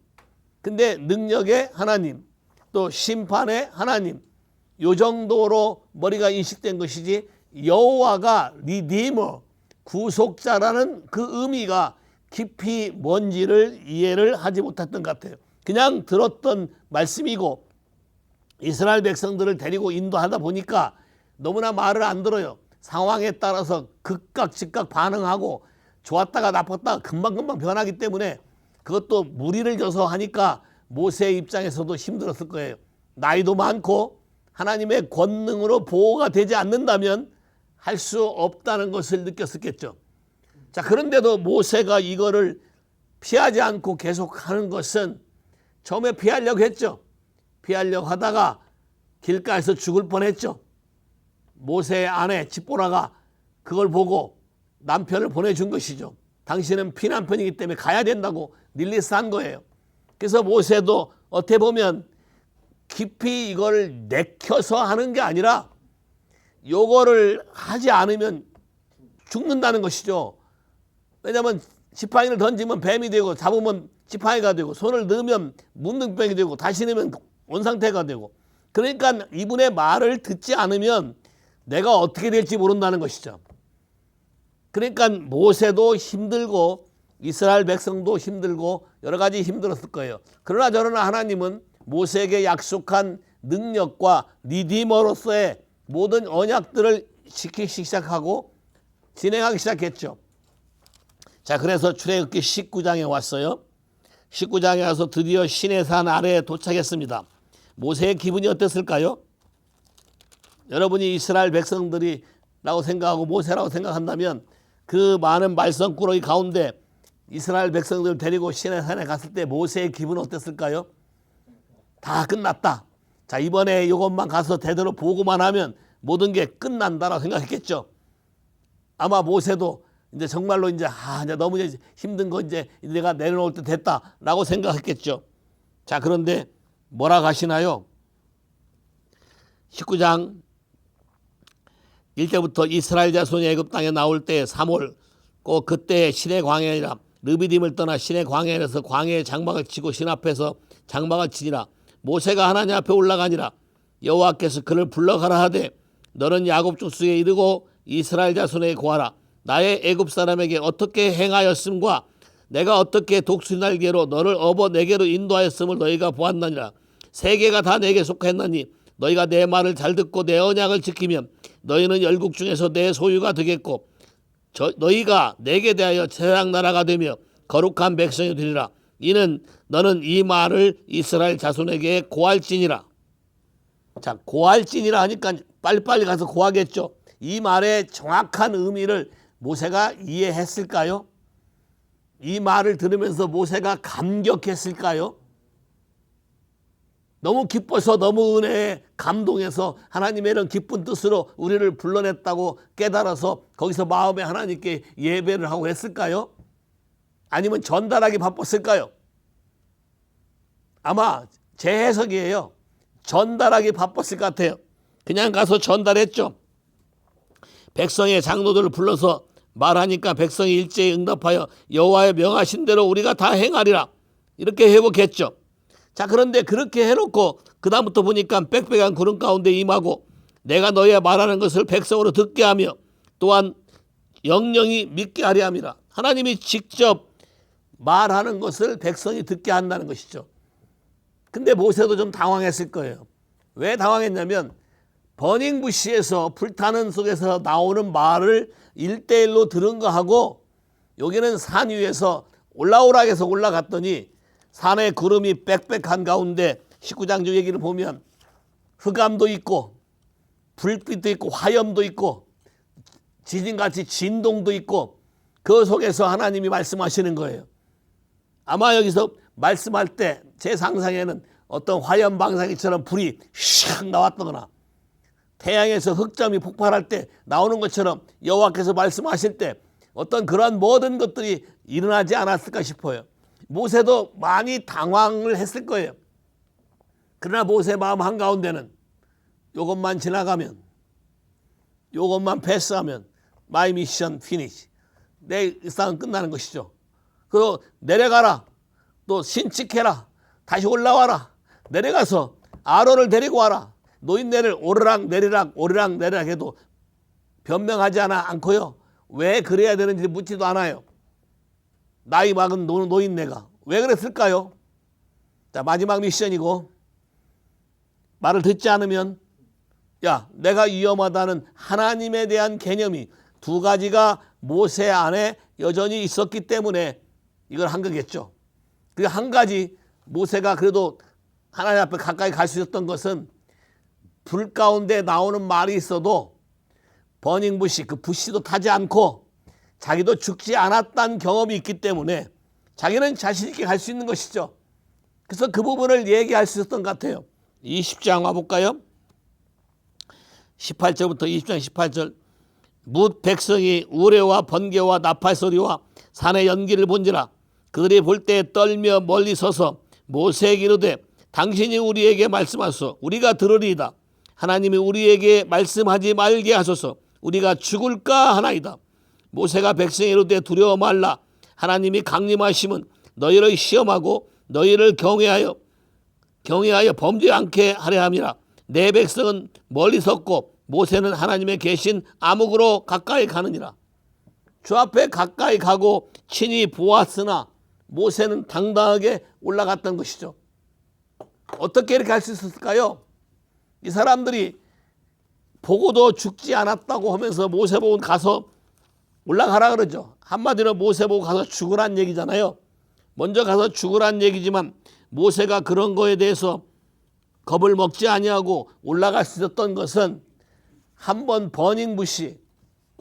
근데 능력의 하나님, 또 심판의 하나님, 요 정도로 머리가 인식된 것이지 여호와가 리디머, 구속자라는 그 의미가 깊이 뭔지를 이해를 하지 못했던 것 같아요. 그냥 들었던 말씀이고 이스라엘 백성들을 데리고 인도하다 보니까 너무나 말을 안 들어요. 상황에 따라서 극각 즉각 반응하고 좋았다가 나빴다가 금방금방 변하기 때문에 그것도 무리를 져서 하니까 모세의 입장에서도 힘들었을 거예요. 나이도 많고 하나님의 권능으로 보호가 되지 않는다면 할 수 없다는 것을 느꼈었겠죠. 자, 그런데도 모세가 이거를 피하지 않고 계속하는 것은 처음에 피하려고 했죠. 피하려고 하다가 길가에서 죽을 뻔했죠. 모세의 아내 집보라가 그걸 보고 남편을 보내준 것이죠. 당신은 피난편이기 때문에 가야 된다고 릴리스한 거예요. 그래서 모세도 어떻게 보면 깊이 이걸 내켜서 하는 게 아니라 요거를 하지 않으면 죽는다는 것이죠. 왜냐하면 지팡이를 던지면 뱀이 되고 잡으면 지팡이가 되고 손을 넣으면 문둥병이 되고 다시 넣으면 원상태가 되고, 그러니까 이분의 말을 듣지 않으면 내가 어떻게 될지 모른다는 것이죠. 그러니까 모세도 힘들고 이스라엘 백성도 힘들고 여러 가지 힘들었을 거예요. 그러나 저러나 하나님은 모세에게 약속한 능력과 리디머로서의 모든 언약들을 지키기 시작하고 진행하기 시작했죠. 자, 그래서 출애굽기 19장에 왔어요. 19장에 와서 드디어 시내산 아래에 도착했습니다. 모세의 기분이 어땠을까요? 여러분이 이스라엘 백성들이라고 생각하고 모세라고 생각한다면 그 많은 말썽꾸러기 가운데 이스라엘 백성들을 데리고 시내산에 갔을 때 모세의 기분은 어땠을까요? 다 끝났다. 자, 이번에 이것만 가서 제대로 보고만 하면 모든 게 끝난다라고 생각했겠죠. 아마 모세도 이제 정말로 이제 너무 이제 힘든 거 이제 내가 내려놓을 때 됐다라고 생각했겠죠. 자, 그런데 뭐라 하시나요? 19장 1절부터 이스라엘 자손이 애굽 땅에 나올 때 3월 꼭 그때 시내 광야니라. 르비딤을 떠나 시내 광야에서 광야에 장막을 치고 신 앞에서 장막을 치니라. 모세가 하나님 앞에 올라가니라. 여호와께서 그를 불러가라 하되 너는 야곱 족속에 이르고 이스라엘 자손에게 고하라. 나의 애굽 사람에게 어떻게 행하였음과 내가 어떻게 독수리 날개로 너를 업어 내게로 인도하였음을 너희가 보았느니라. 세계가 다 내게 속했나니 너희가 내 말을 잘 듣고 내 언약을 지키면 너희는 열국 중에서 내 소유가 되겠고 너희가 내게 대하여 제사장 나라가 되며 거룩한 백성이 되리라. 이는 너는 이 말을 이스라엘 자손에게 고할지니라. 자, 고할지니라 하니까 빨리빨리 가서 고하겠죠. 이 말의 정확한 의미를 모세가 이해했을까요? 이 말을 들으면서 모세가 감격했을까요? 너무 기뻐서 너무 은혜에 감동해서 하나님의 이런 기쁜 뜻으로 우리를 불러냈다고 깨달아서 거기서 마음에 하나님께 예배를 하고 했을까요? 아니면 전달하기 바빴을까요? 아마 제 해석이에요. 전달하기 바빴을 것 같아요. 그냥 가서 전달했죠. 백성의 장로들을 불러서 말하니까 백성이 일제히 응답하여 여호와의 명하신 대로 우리가 다 행하리라. 이렇게 회복했죠. 자, 그런데 그렇게 해놓고 그 다음부터 보니까 빽빽한 구름 가운데 임하고 내가 너희의 말하는 것을 백성으로 듣게 하며 또한 영영이 믿게 하려 함이라. 하나님이 직접 말하는 것을 백성이 듣게 한다는 것이죠. 근데 모세도 좀 당황했을 거예요. 왜 당황했냐면 버닝부시에서 불타는 속에서 나오는 말을 1대1로 들은 거하고 여기는 산 위에서 올라오라 해서 올라갔더니 산에 구름이 빽빽한 가운데 19장 주 얘기를 보면 흑암도 있고 불빛도 있고 화염도 있고 지진같이 진동도 있고 그 속에서 하나님이 말씀하시는 거예요. 아마 여기서 말씀할 때 제 상상에는 어떤 화염 방사기처럼 불이 샥 나왔다거나 태양에서 흑점이 폭발할 때 나오는 것처럼 여호와께서 말씀하실 때 어떤 그런 모든 것들이 일어나지 않았을까 싶어요. 모세도 많이 당황을 했을 거예요. 그러나 모세 마음 한가운데는 이것만 지나가면, 이것만 패스하면 마이 미션 피니시, 내 일상은 끝나는 것이죠. 그리고 내려가라, 또 신칙해라, 다시 올라와라. 내려가서 아론을 데리고 와라. 노인네를 오르락 내리락 오르락 내리락 해도 변명하지 않고요. 왜 그래야 되는지 묻지도 않아요. 나이 많은 노인네가 왜 그랬을까요? 자, 마지막 미션이고, 말을 듣지 않으면 야, 내가 위험하다는 하나님에 대한 개념이 두 가지가 모세 안에 여전히 있었기 때문에 이걸 한 거겠죠. 그 한 가지, 모세가 그래도 하나님 앞에 가까이 갈 수 있었던 것은 불 가운데 나오는 말이 있어도 버닝 부시, 그 부시도 타지 않고 자기도 죽지 않았다는 경험이 있기 때문에 자기는 자신 있게 갈 수 있는 것이죠. 그래서 그 부분을 얘기할 수 있었던 것 같아요. 20장 와볼까요? 18절부터 20장 18절. 뭇 백성이 우레와 번개와 나팔 소리와 산의 연기를 본지라 그들이 볼 때 떨며 멀리 서서 모세에게 이르되 당신이 우리에게 말씀하소서. 우리가 들으리이다. 하나님이 우리에게 말씀하지 말게 하소서. 우리가 죽을까 하나이다. 모세가 백성에 이르되 두려워 말라. 하나님이 강림하심은 너희를 시험하고 너희를 경외하여 범죄 않게 하려 함이라. 내 백성은 멀리 섰고 모세는 하나님의 계신 암흑으로 가까이 가느니라. 주 앞에 가까이 가고 친히 보았으나 모세는 당당하게 올라갔던 것이죠. 어떻게 이렇게 할 수 있었을까요? 이 사람들이 보고도 죽지 않았다고 하면서 모세 보고 가서 올라가라 그러죠. 한마디로 모세 보고 가서 죽으란 얘기잖아요. 먼저 가서 죽으란 얘기지만 모세가 그런 거에 대해서 겁을 먹지 아니하고 올라갈 수 있었던 것은 한번 버닝부시,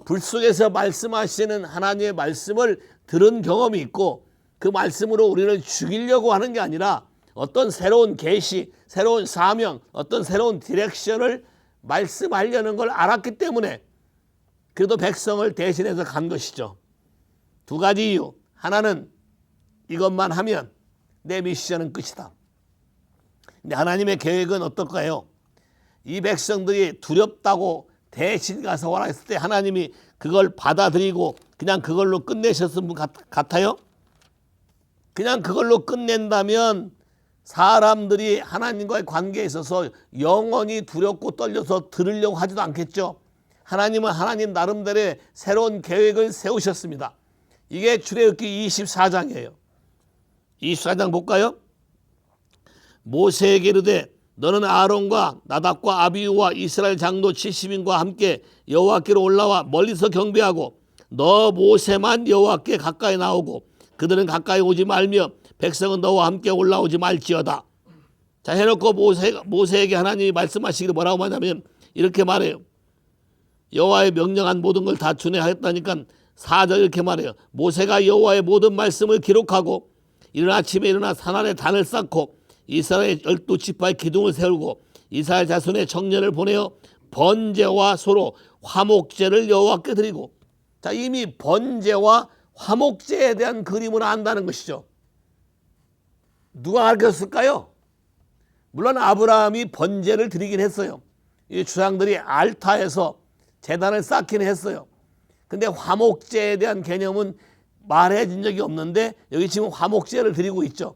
불 속에서 말씀하시는 하나님의 말씀을 들은 경험이 있고 그 말씀으로 우리를 죽이려고 하는 게 아니라 어떤 새로운 계시, 새로운 사명, 어떤 새로운 디렉션을 말씀하려는 걸 알았기 때문에 그래도 백성을 대신해서 간 것이죠. 두 가지 이유. 하나는 이것만 하면 내 미션은 끝이다. 근데 하나님의 계획은 어떨까요? 이 백성들이 두렵다고 대신 가서 와라 했을 때 하나님이 그걸 받아들이고 그냥 그걸로 끝내셨을 분 같아요? 그냥 그걸로 끝낸다면 사람들이 하나님과의 관계에 있어서 영원히 두렵고 떨려서 들으려고 하지도 않겠죠. 하나님은 하나님 나름대로의 새로운 계획을 세우셨습니다. 이게 출애굽기 24장이에요. 24장 볼까요? 모세에게 이르되 너는 아론과 나답과 아비후와 이스라엘 장로 70인과 함께 여호와께로 올라와 멀리서 경배하고 너 모세만 여호와께 가까이 나오고 그들은 가까이 오지 말며 백성은 너와 함께 올라오지 말지어다. 자, 해놓고 모세에게 하나님이 말씀하시기를 뭐라고 하냐면 이렇게 말해요. 여호와의 명령한 모든 걸 다 준행하였다니까 4절 이렇게 말해요. 모세가 여호와의 모든 말씀을 기록하고 이른 아침에 일어나 산 아래 단을 쌓고 이스라엘 12지파의 기둥을 세우고 이스라엘 자손의 청년을 보내어 번제와 소로 화목제를 여호와께 드리고. 자, 이미 번제와 화목제에 대한 그림을 안다는 것이죠. 누가 가르쳤을까요? 물론 아브라함이 번제를 드리긴 했어요. 이 주상들이 알타에서 제단을 쌓긴 했어요. 근데 화목제에 대한 개념은 말해진 적이 없는데 여기 지금 화목제를 드리고 있죠.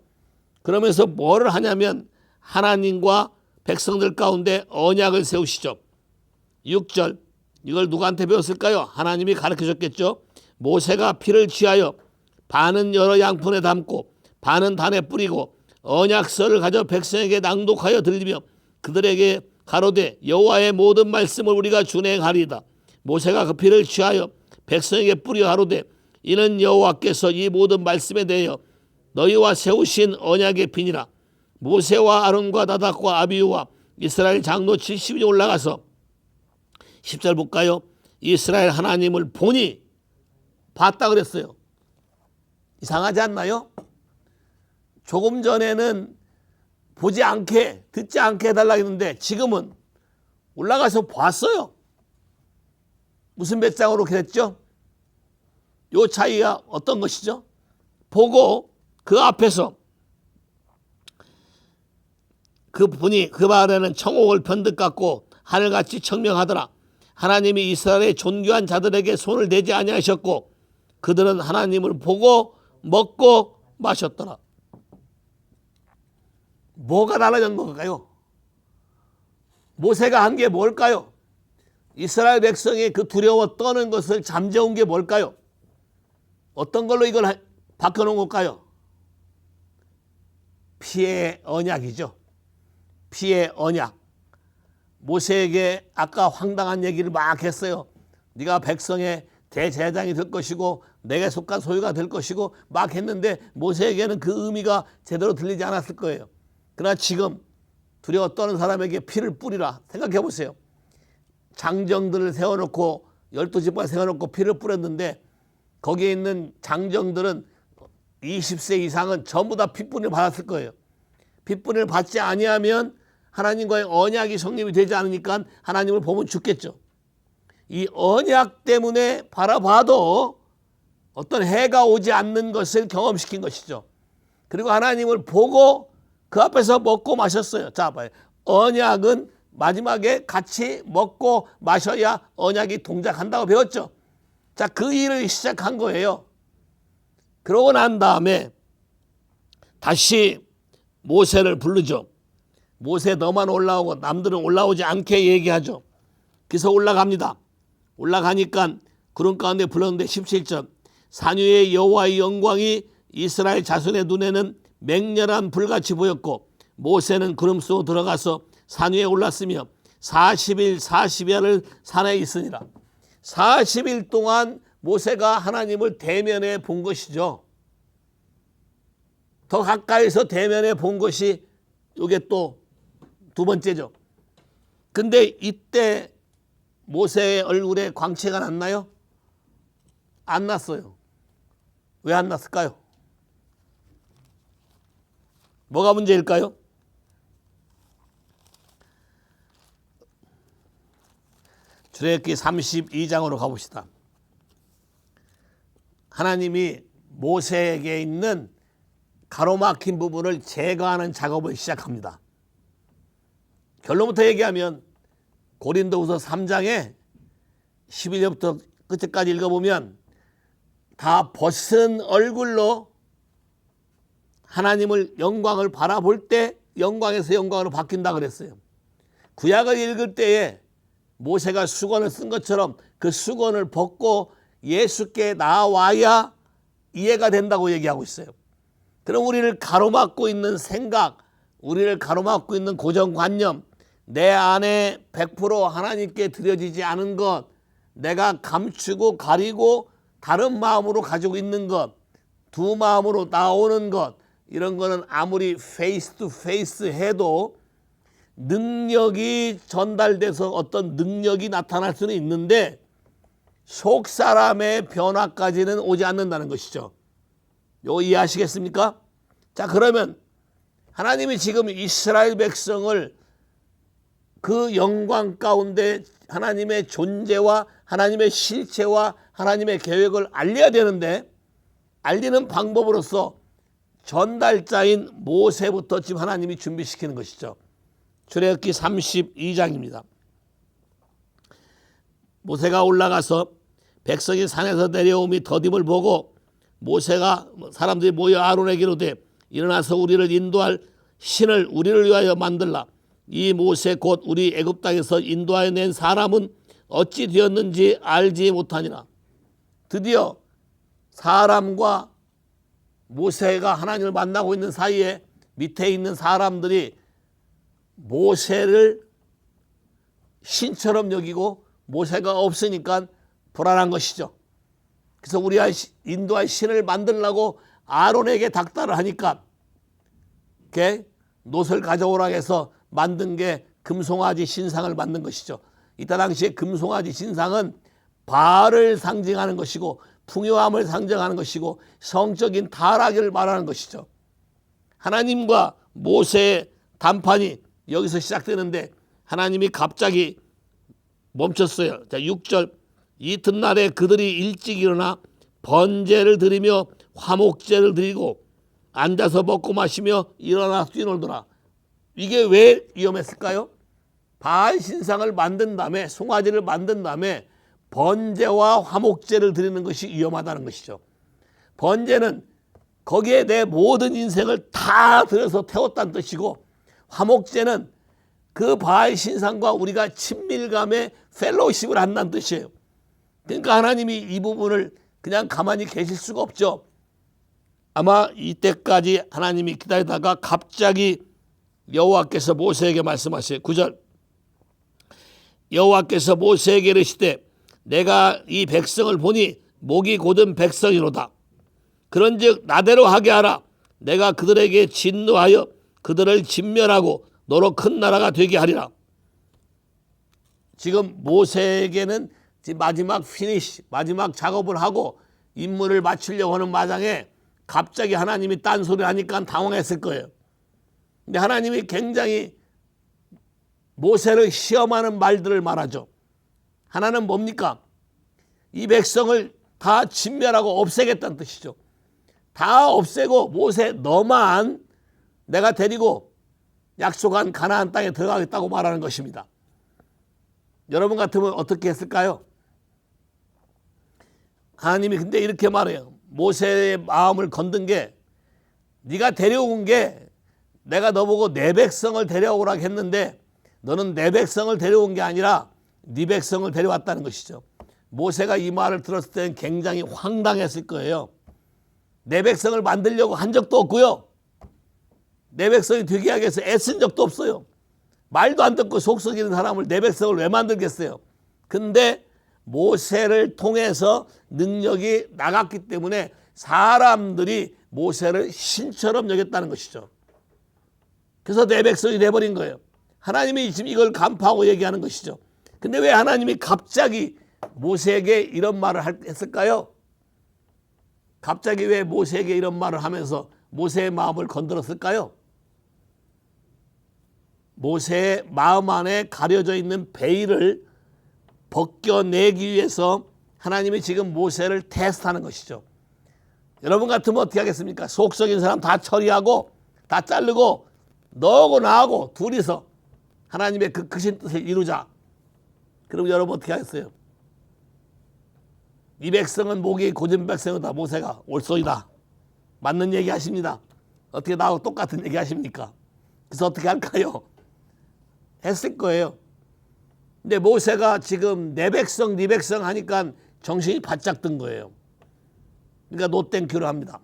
그러면서 뭐를 하냐면 하나님과 백성들 가운데 언약을 세우시죠. 6절, 이걸 누구한테 배웠을까요? 하나님이 가르쳐줬겠죠. 모세가 피를 취하여 반은 여러 양푼에 담고 반은 단에 뿌리고 언약서를 가져 백성에게 낭독하여 들리며 그들에게 가로되 여호와의 모든 말씀을 우리가 준행하리이다. 모세가 그 피를 취하여 백성에게 뿌려 가로되 이는 여호와께서 이 모든 말씀에 대하여 너희와 세우신 언약의 피니라. 모세와 아론과 나답과 아비후와 이스라엘 장로 70인이 올라가서 10절 볼까요? 이스라엘 하나님을 보니 봤다 그랬어요. 이상하지 않나요? 조금 전에는 보지 않게 듣지 않게 해달라고 했는데 지금은 올라가서 봤어요. 무슨 배짱으로 그랬죠? 요 차이가 어떤 것이죠? 보고 그 앞에서 그 분이 그 말에는 청옥을 편득 갖고 하늘같이 청명하더라. 하나님이 이스라엘의 존귀한 자들에게 손을 대지 아니하셨고 그들은 하나님을 보고 먹고 마셨더라. 뭐가 달라진 걸까요? 모세가 한 게 뭘까요? 이스라엘 백성이 그 두려워 떠는 것을 잠재운 게 뭘까요? 어떤 걸로 이걸 바꿔놓은 걸까요? 피의 언약이죠. 피의 언약. 모세에게 아까 황당한 얘기를 막 했어요. 네가 백성의 대제사장이 될 것이고 내게 속한 소유가 될 것이고 막 했는데 모세에게는 그 의미가 제대로 들리지 않았을 거예요. 그러나 지금 두려워 떠는 사람에게 피를 뿌리라. 생각해 보세요. 장정들을 세워놓고 12지파 세워놓고 피를 뿌렸는데 거기에 있는 장정들은 20세 이상은 전부 다 핏분을 받았을 거예요. 핏분을 받지 아니하면 하나님과의 언약이 성립이 되지 않으니까 하나님을 보면 죽겠죠. 이 언약 때문에 바라봐도 어떤 해가 오지 않는 것을 경험시킨 것이죠. 그리고 하나님을 보고 그 앞에서 먹고 마셨어요. 자, 봐요. 언약은 마지막에 같이 먹고 마셔야 언약이 동작한다고 배웠죠. 자, 그 일을 시작한 거예요. 그러고 난 다음에 다시 모세를 부르죠. 모세 너만 올라오고 남들은 올라오지 않게 얘기하죠. 그래서 올라갑니다. 올라가니까 구름 가운데 불렀는데 17절 산 위에 여호와의 영광이 이스라엘 자손의 눈에는 맹렬한 불같이 보였고 모세는 구름 속으로 들어가서 산 위에 올랐으며 40일 40야를 산에 있으니라. 40일 동안 모세가 하나님을 대면에 본 것이죠. 더 가까이서 대면에 본 것이 이게 또 두 번째죠. 근데 이때 모세의 얼굴에 광채가 났나요? 안 났어요. 왜 안 났을까요? 뭐가 문제일까요? 출애굽기 32장으로 가봅시다. 하나님이 모세에게 있는 가로막힌 부분을 제거하는 작업을 시작합니다. 결론부터 얘기하면 고린도후서 3장에 11절부터 끝까지 읽어보면 다 벗은 얼굴로 하나님을 영광을 바라볼 때 영광에서 영광으로 바뀐다 그랬어요. 구약을 읽을 때에 모세가 수건을 쓴 것처럼 그 수건을 벗고 예수께 나와야 이해가 된다고 얘기하고 있어요. 그럼 우리를 가로막고 있는 생각, 우리를 가로막고 있는 고정관념, 내 안에 100% 하나님께 드려지지 않은 것, 내가 감추고 가리고 다른 마음으로 가지고 있는 것, 두 마음으로 나오는 것, 이런 거는 아무리 페이스 투 페이스 해도 능력이 전달돼서 어떤 능력이 나타날 수는 있는데 속 사람의 변화까지는 오지 않는다는 것이죠. 이거 이해하시겠습니까? 자, 그러면 하나님이 지금 이스라엘 백성을 그 영광 가운데 하나님의 존재와 하나님의 실체와 하나님의 계획을 알려야 되는데 알리는 방법으로서 전달자인 모세부터 지금 하나님이 준비시키는 것이죠. 출애굽기 32장입니다. 모세가 올라가서 백성이 산에서 내려오미 더딤을 보고 모세가 사람들이 모여 아론에게 이르되 일어나서 우리를 인도할 신을 우리를 위하여 만들라. 이 모세 곧 우리 애굽 땅에서 인도하여 낸 사람은 어찌 되었는지 알지 못하니라. 드디어 사람과 모세가 하나님을 만나고 있는 사이에 밑에 있는 사람들이 모세를 신처럼 여기고 모세가 없으니까 불안한 것이죠. 그래서 우리가 인도할 신을 만들려고 아론에게 닥달을 하니까 놋을 가져오라 해서 만든 게 금송아지 신상을 만든 것이죠. 이때 당시에 금송아지 신상은 바알을 상징하는 것이고 풍요함을 상징하는 것이고 성적인 타락을 말하는 것이죠. 하나님과 모세의談판이 여기서 시작되는데 하나님이 갑자기 멈췄어요. 자, 6절 이튿날에 그들이 일찍 일어나 번제를 드리며 화목제를 드리고 앉아서 먹고 마시며 일어나 뛰놀더라. 이게 왜 위험했을까요? 바알 신상을 만든 다음에 송아지를 만든 다음에 번제와 화목제를 드리는 것이 위험하다는 것이죠. 번제는 거기에 내 모든 인생을 다 들여서 태웠다는 뜻이고 화목제는 그 바알 신상과 우리가 친밀감의 펠로우십을 한다는 뜻이에요. 그러니까 하나님이 이 부분을 그냥 가만히 계실 수가 없죠. 아마 이때까지 하나님이 기다리다가 갑자기 여호와께서 모세에게 말씀하세요. 9절 여호와께서 모세에게 이르시되 내가 이 백성을 보니 목이 곧은 백성이로다. 그런즉 나대로 하게 하라. 내가 그들에게 진노하여 그들을 진멸하고 너로 큰 나라가 되게 하리라. 지금 모세에게는 마지막 피니시, 마지막 작업을 하고 임무를 마치려고 하는 마당에 갑자기 하나님이 딴소리를 하니까 당황했을 거예요. 근데 하나님이 굉장히 모세를 시험하는 말들을 말하죠. 하나는 뭡니까? 이 백성을 다 진멸하고 없애겠다는 뜻이죠. 다 없애고 모세 너만 내가 데리고 약속한 가나안 땅에 들어가겠다고 말하는 것입니다. 여러분 같으면 어떻게 했을까요? 하나님이 근데 이렇게 말해요. 모세의 마음을 건든 게 네가 데려온 게 내가 너보고 내 백성을 데려오라고 했는데 너는 내 백성을 데려온 게 아니라 네 백성을 데려왔다는 것이죠. 모세가 이 말을 들었을 때는 굉장히 황당했을 거예요. 내 백성을 만들려고 한 적도 없고요. 내 백성이 되게 하기 위해서 애쓴 적도 없어요. 말도 안 듣고 속 썩이는 사람을 내 백성을 왜 만들겠어요. 근데 모세를 통해서 능력이 나갔기 때문에 사람들이 모세를 신처럼 여겼다는 것이죠. 그래서 내 백성이 돼버린 거예요. 하나님이 지금 이걸 간파하고 얘기하는 것이죠. 근데 왜 하나님이 갑자기 모세에게 이런 말을 했을까요? 갑자기 왜 모세에게 이런 말을 하면서 모세의 마음을 건드렸을까요? 모세의 마음 안에 가려져 있는 베일을 벗겨내기 위해서 하나님이 지금 모세를 테스트하는 것이죠. 여러분 같으면 어떻게 하겠습니까? 속썩인 사람 다 처리하고 다 자르고 너하고 나하고 둘이서 하나님의 그 크신 뜻을 이루자. 그럼 여러분 어떻게 하겠어요? 이 백성은 목이 곧은 백성이다. 모세가 옳소이다. 맞는 얘기 하십니다. 어떻게 나하고 똑같은 얘기 하십니까? 그래서 어떻게 할까요? 했을 거예요. 근데 모세가 지금 내 백성 네 백성 하니까 정신이 바짝 든 거예요. 그러니까 노땡큐를 합니다.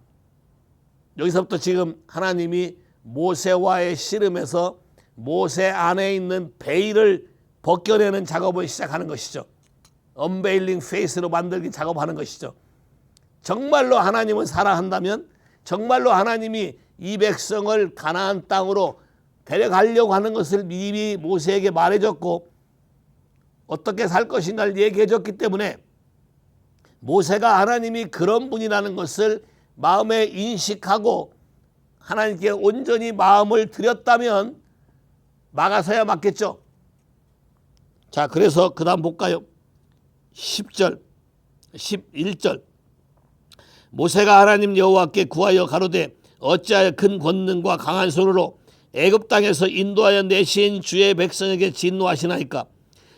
여기서부터 지금 하나님이 모세와의 씨름에서 모세 안에 있는 베일을 벗겨내는 작업을 시작하는 것이죠. 언베일링 페이스로 만들기 작업하는 것이죠. 정말로 하나님은 살아한다면 정말로 하나님이 이 백성을 가나안 땅으로 데려가려고 하는 것을 미리 모세에게 말해줬고 어떻게 살 것인가를 얘기해줬기 때문에 모세가 하나님이 그런 분이라는 것을 마음에 인식하고 하나님께 온전히 마음을 드렸다면 막아서야 맞겠죠. 자, 그래서 그 다음 볼까요? 10절 11절 모세가 하나님 여호와께 구하여 가로되 어찌하여 큰 권능과 강한 손으로 애굽 땅에서 인도하여 내신 주의 백성에게 진노하시나이까.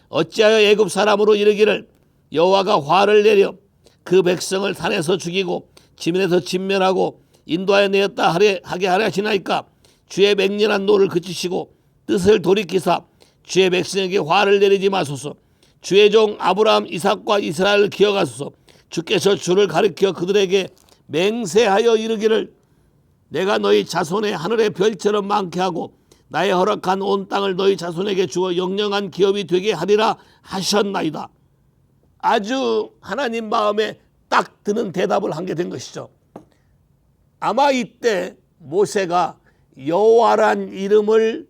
어찌하여 애굽 사람으로 이르기를 여호와가 화를 내려 그 백성을 산에서 죽이고 지면에서 진멸하고 인도하여 내었다 하게 하려 하시나이까. 주의 맹렬한 노를 그치시고 뜻을 돌이키사 주의 백성에게 화를 내리지 마소서. 주의 종 아브라함 이삭과 이스라엘을 기억하소서. 주께서 주를 가리켜 그들에게 맹세하여 이르기를 내가 너희 자손의 하늘의 별처럼 많게 하고 나의 허락한 온 땅을 너희 자손에게 주어 영영한 기업이 되게 하리라 하셨나이다. 아주 하나님 마음에 딱 드는 대답을 한 게 된 것이죠. 아마 이때 모세가 여호와란 이름을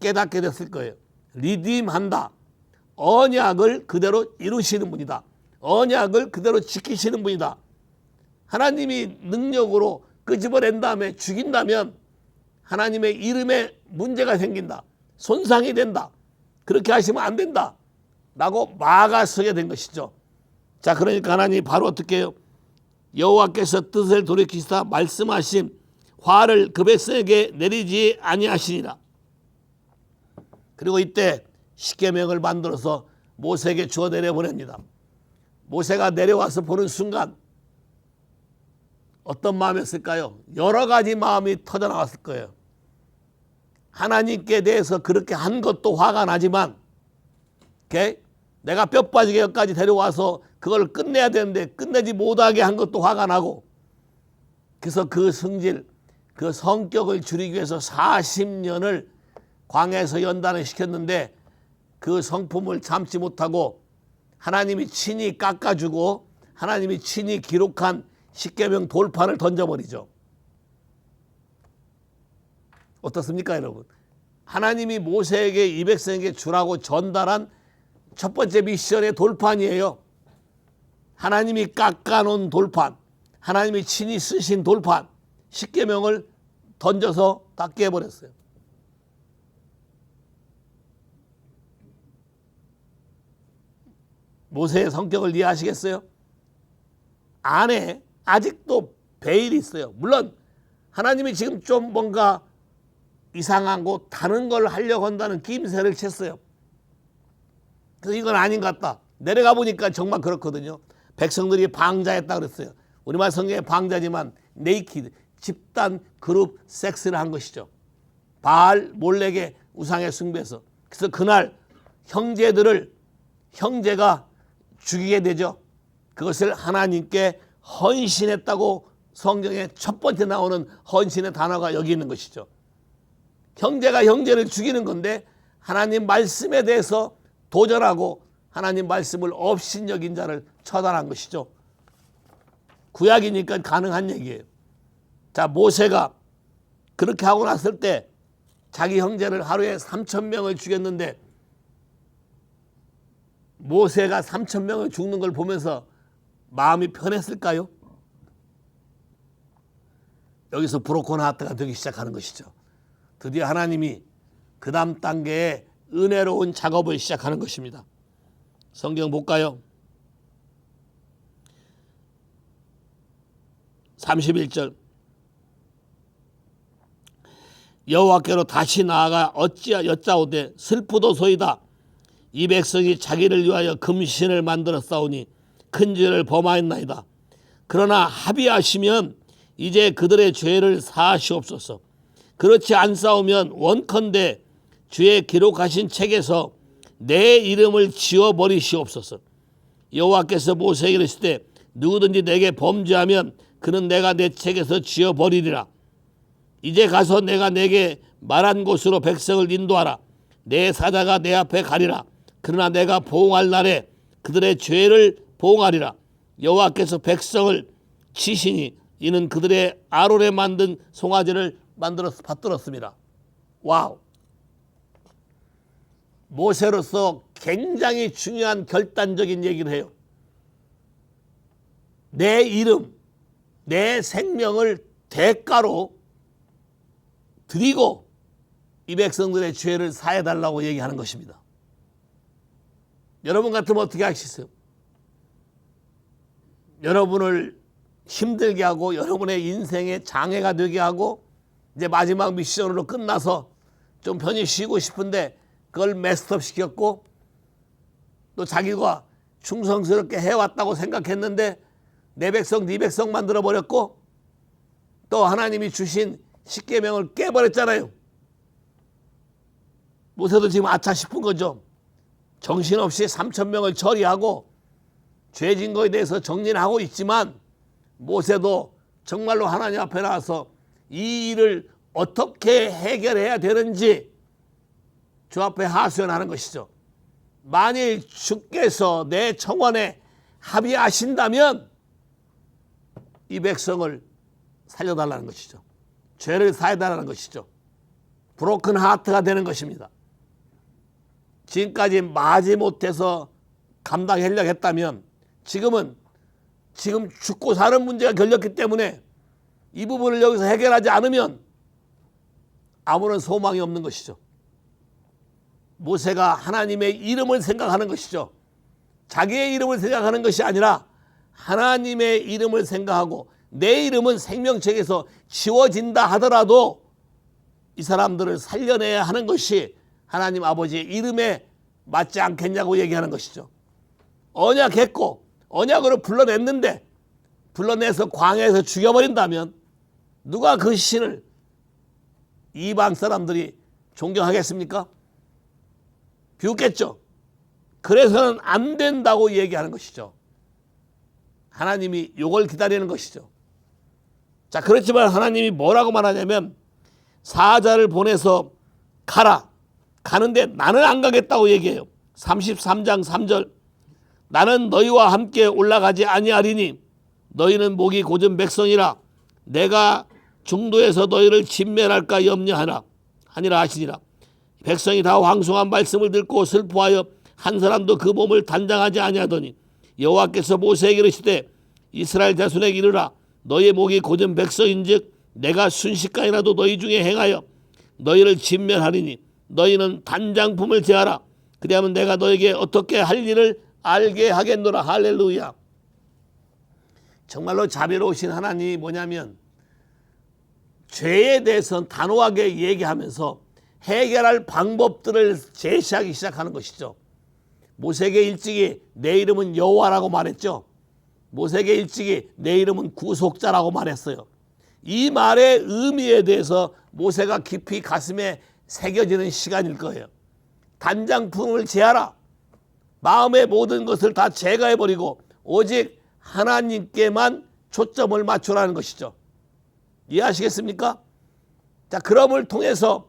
깨닫게 됐을 거예요. 리딤한다. 언약을 그대로 이루시는 분이다. 언약을 그대로 지키시는 분이다. 하나님이 능력으로 끄집어낸 다음에 죽인다면 하나님의 이름에 문제가 생긴다. 손상이 된다. 그렇게 하시면 안 된다. 라고 막아서게 된 것이죠. 자, 그러니까 하나님이 바로 어떻게 해요? 여호와께서 뜻을 돌이키시다 말씀하신 화를 그 백성에게 내리지 아니하시니라. 그리고 이때 십계명을 만들어서 모세에게 주어 내려보냅니다. 모세가 내려와서 보는 순간 어떤 마음이었을까요? 여러 가지 마음이 터져나왔을 거예요. 하나님께 대해서 그렇게 한 것도 화가 나지만, 오케이? 내가 뼈 빠지게 여기까지 데려와서 그걸 끝내야 되는데 끝내지 못하게 한 것도 화가 나고, 그래서 그 성질, 그 성격을 줄이기 위해서 40년을 광야에서 연단을 시켰는데 그 성품을 참지 못하고 하나님이 친히 깎아주고 하나님이 친히 기록한 십계명 돌판을 던져버리죠. 어떻습니까, 여러분? 하나님이 모세에게 이 백성에게 주라고 전달한 첫 번째 미션의 돌판이에요. 하나님이 깎아놓은 돌판, 하나님이 친히 쓰신 돌판, 십계명을 던져서 다 깨버렸어요. 모세의 성격을 이해하시겠어요? 안에 아직도 베일이 있어요. 물론 하나님이 지금 좀 뭔가 이상하고 다른 걸 하려고 한다는 낌새를 챘어요. 그래서 이건 아닌 것 같다. 내려가 보니까 정말 그렇거든요. 백성들이 방자했다 그랬어요. 우리말 성경에 방자지만 네이키드, 집단 그룹 섹스를 한 것이죠. 바알 몰렉의 우상의 숭배에서. 그래서 그날 형제가 죽이게 되죠. 그것을 하나님께 헌신했다고 성경에 첫 번째 나오는 헌신의 단어가 여기 있는 것이죠. 형제가 형제를 죽이는 건데 하나님 말씀에 대해서 도전하고 하나님 말씀을 업신여긴 자를 처단한 것이죠. 구약이니까 가능한 얘기예요. 자, 모세가 그렇게 하고 났을 때 자기 형제를 하루에 3,000명을 죽였는데 모세가 3,000명을 죽는 걸 보면서 마음이 편했을까요? 여기서 브로큰 하트가 되기 시작하는 것이죠. 드디어 하나님이 그 다음 단계의 은혜로운 작업을 시작하는 것입니다. 성경 볼까요? 31절. 여호와께로 다시 나아가 어찌하 여짜오되 슬프도소이다. 이 백성이 자기를 위하여 금신을 만들어 싸우니 큰 죄를 범하였나이다. 그러나 합의하시면 이제 그들의 죄를 사하시옵소서. 그렇지 않사오면 원컨대 주의 기록하신 책에서 내 이름을 지워버리시옵소서. 여호와께서 모세에게 이르시되 누구든지 내게 범죄하면 그는 내가 내 책에서 지워버리리라. 이제 가서 내가 내게 말한 곳으로 백성을 인도하라. 내 사자가 내 앞에 가리라. 그러나 내가 보응할 날에 그들의 죄를 보응하리라. 여호와께서 백성을 치시니 이는 그들의 아론에 만든 송아지를 만들어서 받들었습니다. 와우. 모세로서 굉장히 중요한 결단적인 얘기를 해요. 내 이름, 내 생명을 대가로 드리고 이 백성들의 죄를 사해달라고 얘기하는 것입니다. 여러분 같으면 어떻게 하시겠어요? 여러분을 힘들게 하고 여러분의 인생에 장애가 되게 하고 이제 마지막 미션으로 끝나서 좀 편히 쉬고 싶은데 그걸 메스업 시켰고 또 자기가 충성스럽게 해왔다고 생각했는데 내 백성 네 백성 만들어버렸고 또 하나님이 주신 십계명을 깨버렸잖아요. 모세도 지금 아차 싶은 거죠. 정신없이 3,000명을 처리하고 죄진 거에 대해서 정리를 하고 있지만 모세도 정말로 하나님 앞에 나와서 이 일을 어떻게 해결해야 되는지 주 앞에 하소연하는 것이죠. 만일 주께서 내 청원에 합의하신다면 이 백성을 살려달라는 것이죠. 죄를 사해달라는 것이죠. 브로큰 하트가 되는 것입니다. 지금까지 마지못해서 감당하려고 했다면 지금 죽고 사는 문제가 걸렸기 때문에 이 부분을 여기서 해결하지 않으면 아무런 소망이 없는 것이죠. 모세가 하나님의 이름을 생각하는 것이죠. 자기의 이름을 생각하는 것이 아니라 하나님의 이름을 생각하고 내 이름은 생명책에서 지워진다 하더라도 이 사람들을 살려내야 하는 것이 하나님 아버지의 이름에 맞지 않겠냐고 얘기하는 것이죠. 언약했고 언약으로 불러냈는데 불러내서 광야에서 죽여버린다면 누가 그 신을 이방 사람들이 존경하겠습니까? 비웃겠죠? 그래서는 안 된다고 얘기하는 것이죠. 하나님이 이걸 기다리는 것이죠. 자, 그렇지만 하나님이 뭐라고 말하냐면 사자를 보내서 가라. 가는데 나는 안 가겠다고 얘기해요. 33장 3절. 나는 너희와 함께 올라가지 아니하리니 너희는 목이 곧은 백성이라 내가 중도에서 너희를 진멸할까 염려하니라 하시니라. 백성이 다 황송한 말씀을 듣고 슬퍼하여 한 사람도 그 몸을 단장하지 아니하더니 여호와께서 모세에게 이르시되 이스라엘 자손에게 이르라 너희의 목이 곧은 백성인즉 내가 순식간이라도 너희 중에 행하여 너희를 진멸하리니 너희는 단장품을 제하라. 그리하면 내가 너에게 어떻게 할 일을 알게 하겠노라. 할렐루야. 정말로 자비로우신 하나님이 뭐냐면 죄에 대해서 단호하게 얘기하면서 해결할 방법들을 제시하기 시작하는 것이죠. 모세에게 일찍이 내 이름은 여호와라고 말했죠. 모세에게 일찍이 내 이름은 구속자라고 말했어요. 이 말의 의미에 대해서 모세가 깊이 가슴에 새겨지는 시간일 거예요. 단장품을 제하라. 마음의 모든 것을 다 제거해버리고 오직 하나님께만 초점을 맞추라는 것이죠. 이해하시겠습니까? 자, 그럼을 통해서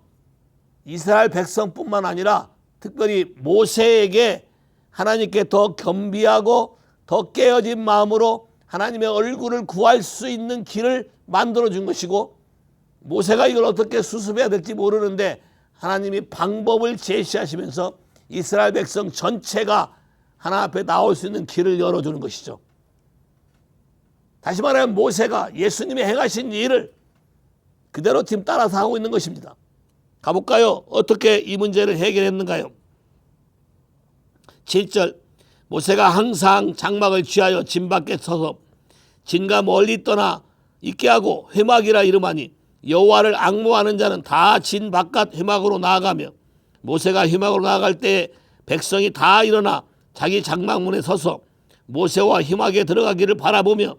이스라엘 백성뿐만 아니라 특별히 모세에게 하나님께 더 겸비하고 더 깨어진 마음으로 하나님의 얼굴을 구할 수 있는 길을 만들어 준 것이고 모세가 이걸 어떻게 수습해야 될지 모르는데 하나님이 방법을 제시하시면서 이스라엘 백성 전체가 하나 앞에 나올 수 있는 길을 열어주는 것이죠. 다시 말하면 모세가 예수님이 행하신 일을 그대로 지금 따라서 하고 있는 것입니다. 가볼까요? 어떻게 이 문제를 해결했는가요? 7절. 모세가 항상 장막을 취하여 진 밖에 서서 진과 멀리 떠나 있게 하고 회막이라 이름하니 여호와를 앙모하는 자는 다 진 바깥 회막으로 나아가며 모세가 회막으로 나아갈 때 백성이 다 일어나 자기 장막문에 서서 모세와 회막에 들어가기를 바라보며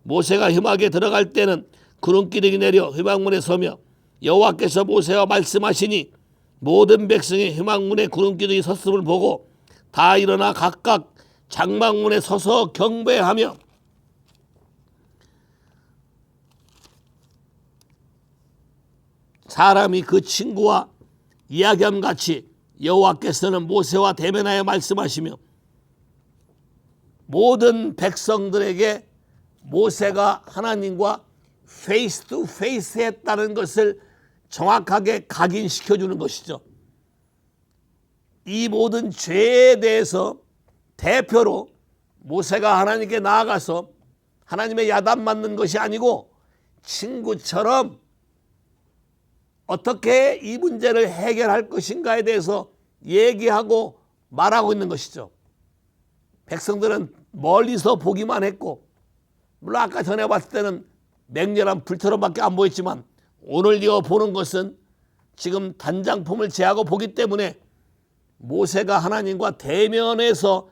모세가 회막에 들어갈 때는 구름기둥이 내려 회막문에 서며 여호와께서 모세와 말씀하시니 모든 백성이 회막문에 구름기둥이 섰음을 보고 다 일어나 각각 장막문에 서서 경배하며 사람이 그 친구와 이야기함 같이 여호와께서는 모세와 대면하여 말씀하시며 모든 백성들에게 모세가 하나님과 페이스 투 페이스 했다는 것을 정확하게 각인시켜 주는 것이죠. 이 모든 죄에 대해서 대표로 모세가 하나님께 나아가서 하나님의 야단 맞는 것이 아니고 친구처럼 어떻게 이 문제를 해결할 것인가에 대해서 얘기하고 말하고 있는 것이죠. 백성들은 멀리서 보기만 했고 물론 아까 전에 봤을 때는 맹렬한 불처럼밖에 안 보였지만 오늘 이어 보는 것은 지금 단장품을 제하고 보기 때문에 모세가 하나님과 대면해서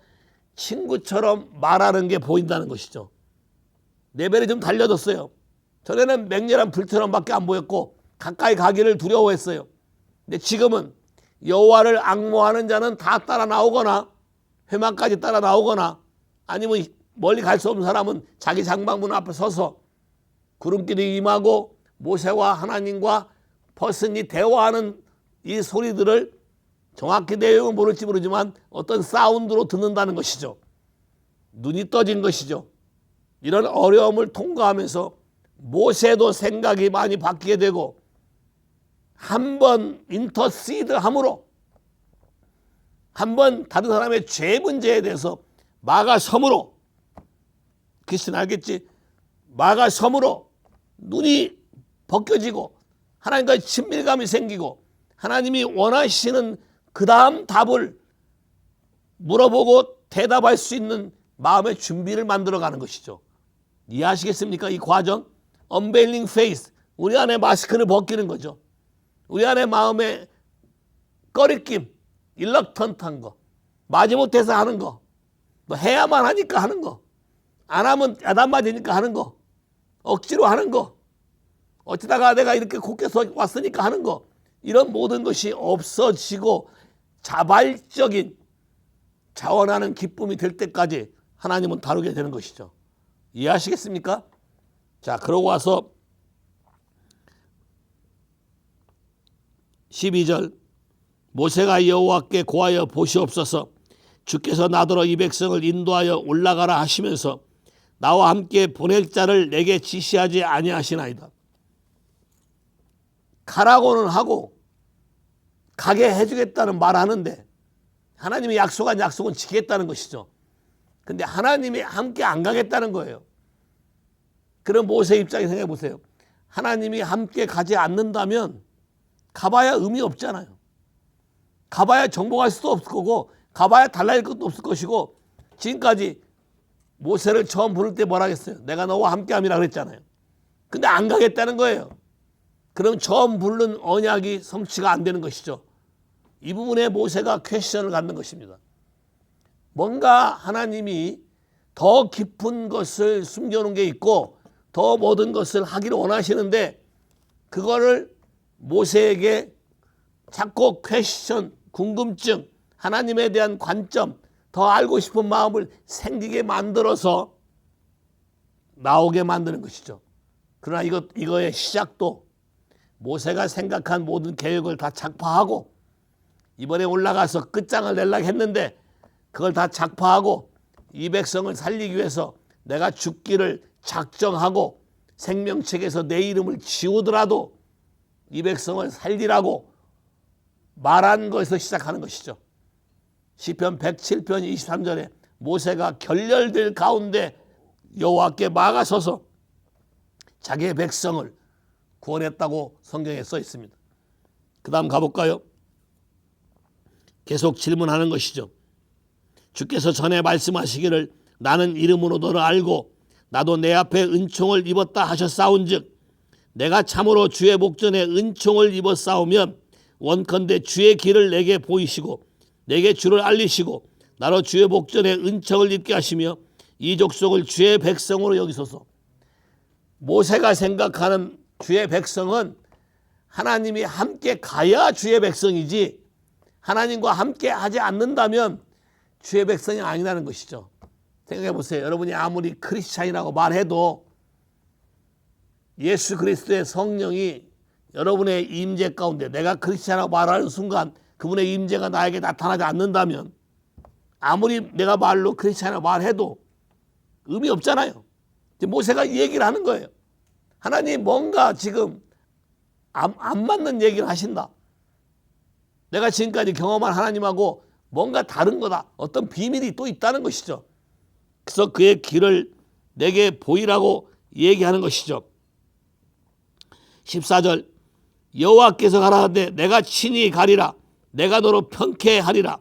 친구처럼 말하는 게 보인다는 것이죠. 레벨이 좀 달려졌어요. 전에는 맹렬한 불처럼밖에 안 보였고 가까이 가기를 두려워했어요. 근데 지금은 여호와를 앙모하는 자는 다 따라 나오거나 회막까지 따라 나오거나 아니면 멀리 갈 수 없는 사람은 자기 장막문 앞에 서서 구름길이 임하고 모세와 하나님과 퍼슨이 대화하는 이 소리들을 정확히 내용은 모를지 모르지만 어떤 사운드로 듣는다는 것이죠. 눈이 떠진 것이죠. 이런 어려움을 통과하면서 모세도 생각이 많이 바뀌게 되고 한번 인터시드함으로 한번 다른 사람의 죄 문제에 대해서 막아섬으로 크리스는 알겠지? 막아섬으로 눈이 벗겨지고 하나님과의 친밀감이 생기고 하나님이 원하시는 그 다음 답을 물어보고 대답할 수 있는 마음의 준비를 만들어가는 것이죠. 이해하시겠습니까? 이 과정 unveiling faith, 우리 안에 마스크를 벗기는 거죠. 우리 안에 마음의 꺼리낌, 일럭턴트한 거, 마지못해서 하는 거, 뭐 해야만 하니까 하는 거, 안 하면 야단 맞으니까 하는 거, 억지로 하는 거, 어쩌다가 내가 이렇게 곱게 서 왔으니까 하는 거, 이런 모든 것이 없어지고 자발적인 자원하는 기쁨이 될 때까지 하나님은 다루게 되는 것이죠. 이해하시겠습니까? 자, 그러고 와서 12절 모세가 여호와께 고하여 보시옵소서 주께서 나더러 이 백성을 인도하여 올라가라 하시면서 나와 함께 보낼 자를 내게 지시하지 아니하시나이다. 가라고는 하고 가게 해주겠다는 말하는데 하나님이 약속한 약속은 지키겠다는 것이죠. 근데 하나님이 함께 안 가겠다는 거예요. 그럼 모세 입장에 생각해 보세요. 하나님이 함께 가지 않는다면 가봐야 의미 없잖아요. 가봐야 정복할 수도 없을 거고 가봐야 달라질 것도 없을 것이고 지금까지 모세를 처음 부를 때 뭐라 했어요? 내가 너와 함께함이라 그랬잖아요. 근데 안 가겠다는 거예요. 그럼 처음 부른 언약이 성취가 안 되는 것이죠. 이 부분에 모세가 퀘스천을 갖는 것입니다. 뭔가 하나님이 더 깊은 것을 숨겨놓은 게 있고 더 모든 것을 하기를 원하시는데 그거를 모세에게 자꾸 퀘스천, 궁금증, 하나님에 대한 관점, 더 알고 싶은 마음을 생기게 만들어서 나오게 만드는 것이죠. 그러나 이거의 시작도 모세가 생각한 모든 계획을 다 작파하고 이번에 올라가서 끝장을 내려고 했는데 그걸 다 작파하고 이 백성을 살리기 위해서 내가 죽기를 작정하고 생명책에서 내 이름을 지우더라도 이 백성을 살리라고 말한 것에서 시작하는 것이죠. 시편 107편 23절에 모세가 결렬될 가운데 여호와께 막아서서 자기의 백성을 구원했다고 성경에 써 있습니다. 그 다음 가볼까요? 계속 질문하는 것이죠. 주께서 전에 말씀하시기를 나는 이름으로 너를 알고 나도 내 앞에 은총을 입었다 하셨사온즉 내가 참으로 주의 목전에 은총을 입었사오면 원컨대 주의 길을 내게 보이시고 내게 주를 알리시고 나로 주의 목전에 은총을 입게 하시며 이 족속을 주의 백성으로 여기소서. 모세가 생각하는 주의 백성은 하나님이 함께 가야 주의 백성이지 하나님과 함께 하지 않는다면 주의 백성이 아니라는 것이죠. 생각해 보세요. 여러분이 아무리 크리스찬이라고 말해도 예수 그리스도의 성령이 여러분의 임재 가운데 내가 크리스찬이라고 말하는 순간 그분의 임재가 나에게 나타나지 않는다면 아무리 내가 말로 크리스찬이라고 말해도 의미 없잖아요. 모세가 이 얘기를 하는 거예요. 하나님 뭔가 지금 안 맞는 얘기를 하신다. 내가 지금까지 경험한 하나님하고 뭔가 다른 거다. 어떤 비밀이 또 있다는 것이죠. 그래서 그의 길을 내게 보이라고 얘기하는 것이죠. 14절 여호와께서 가라사대 내가 친히 가리라 내가 너로 편케하리라.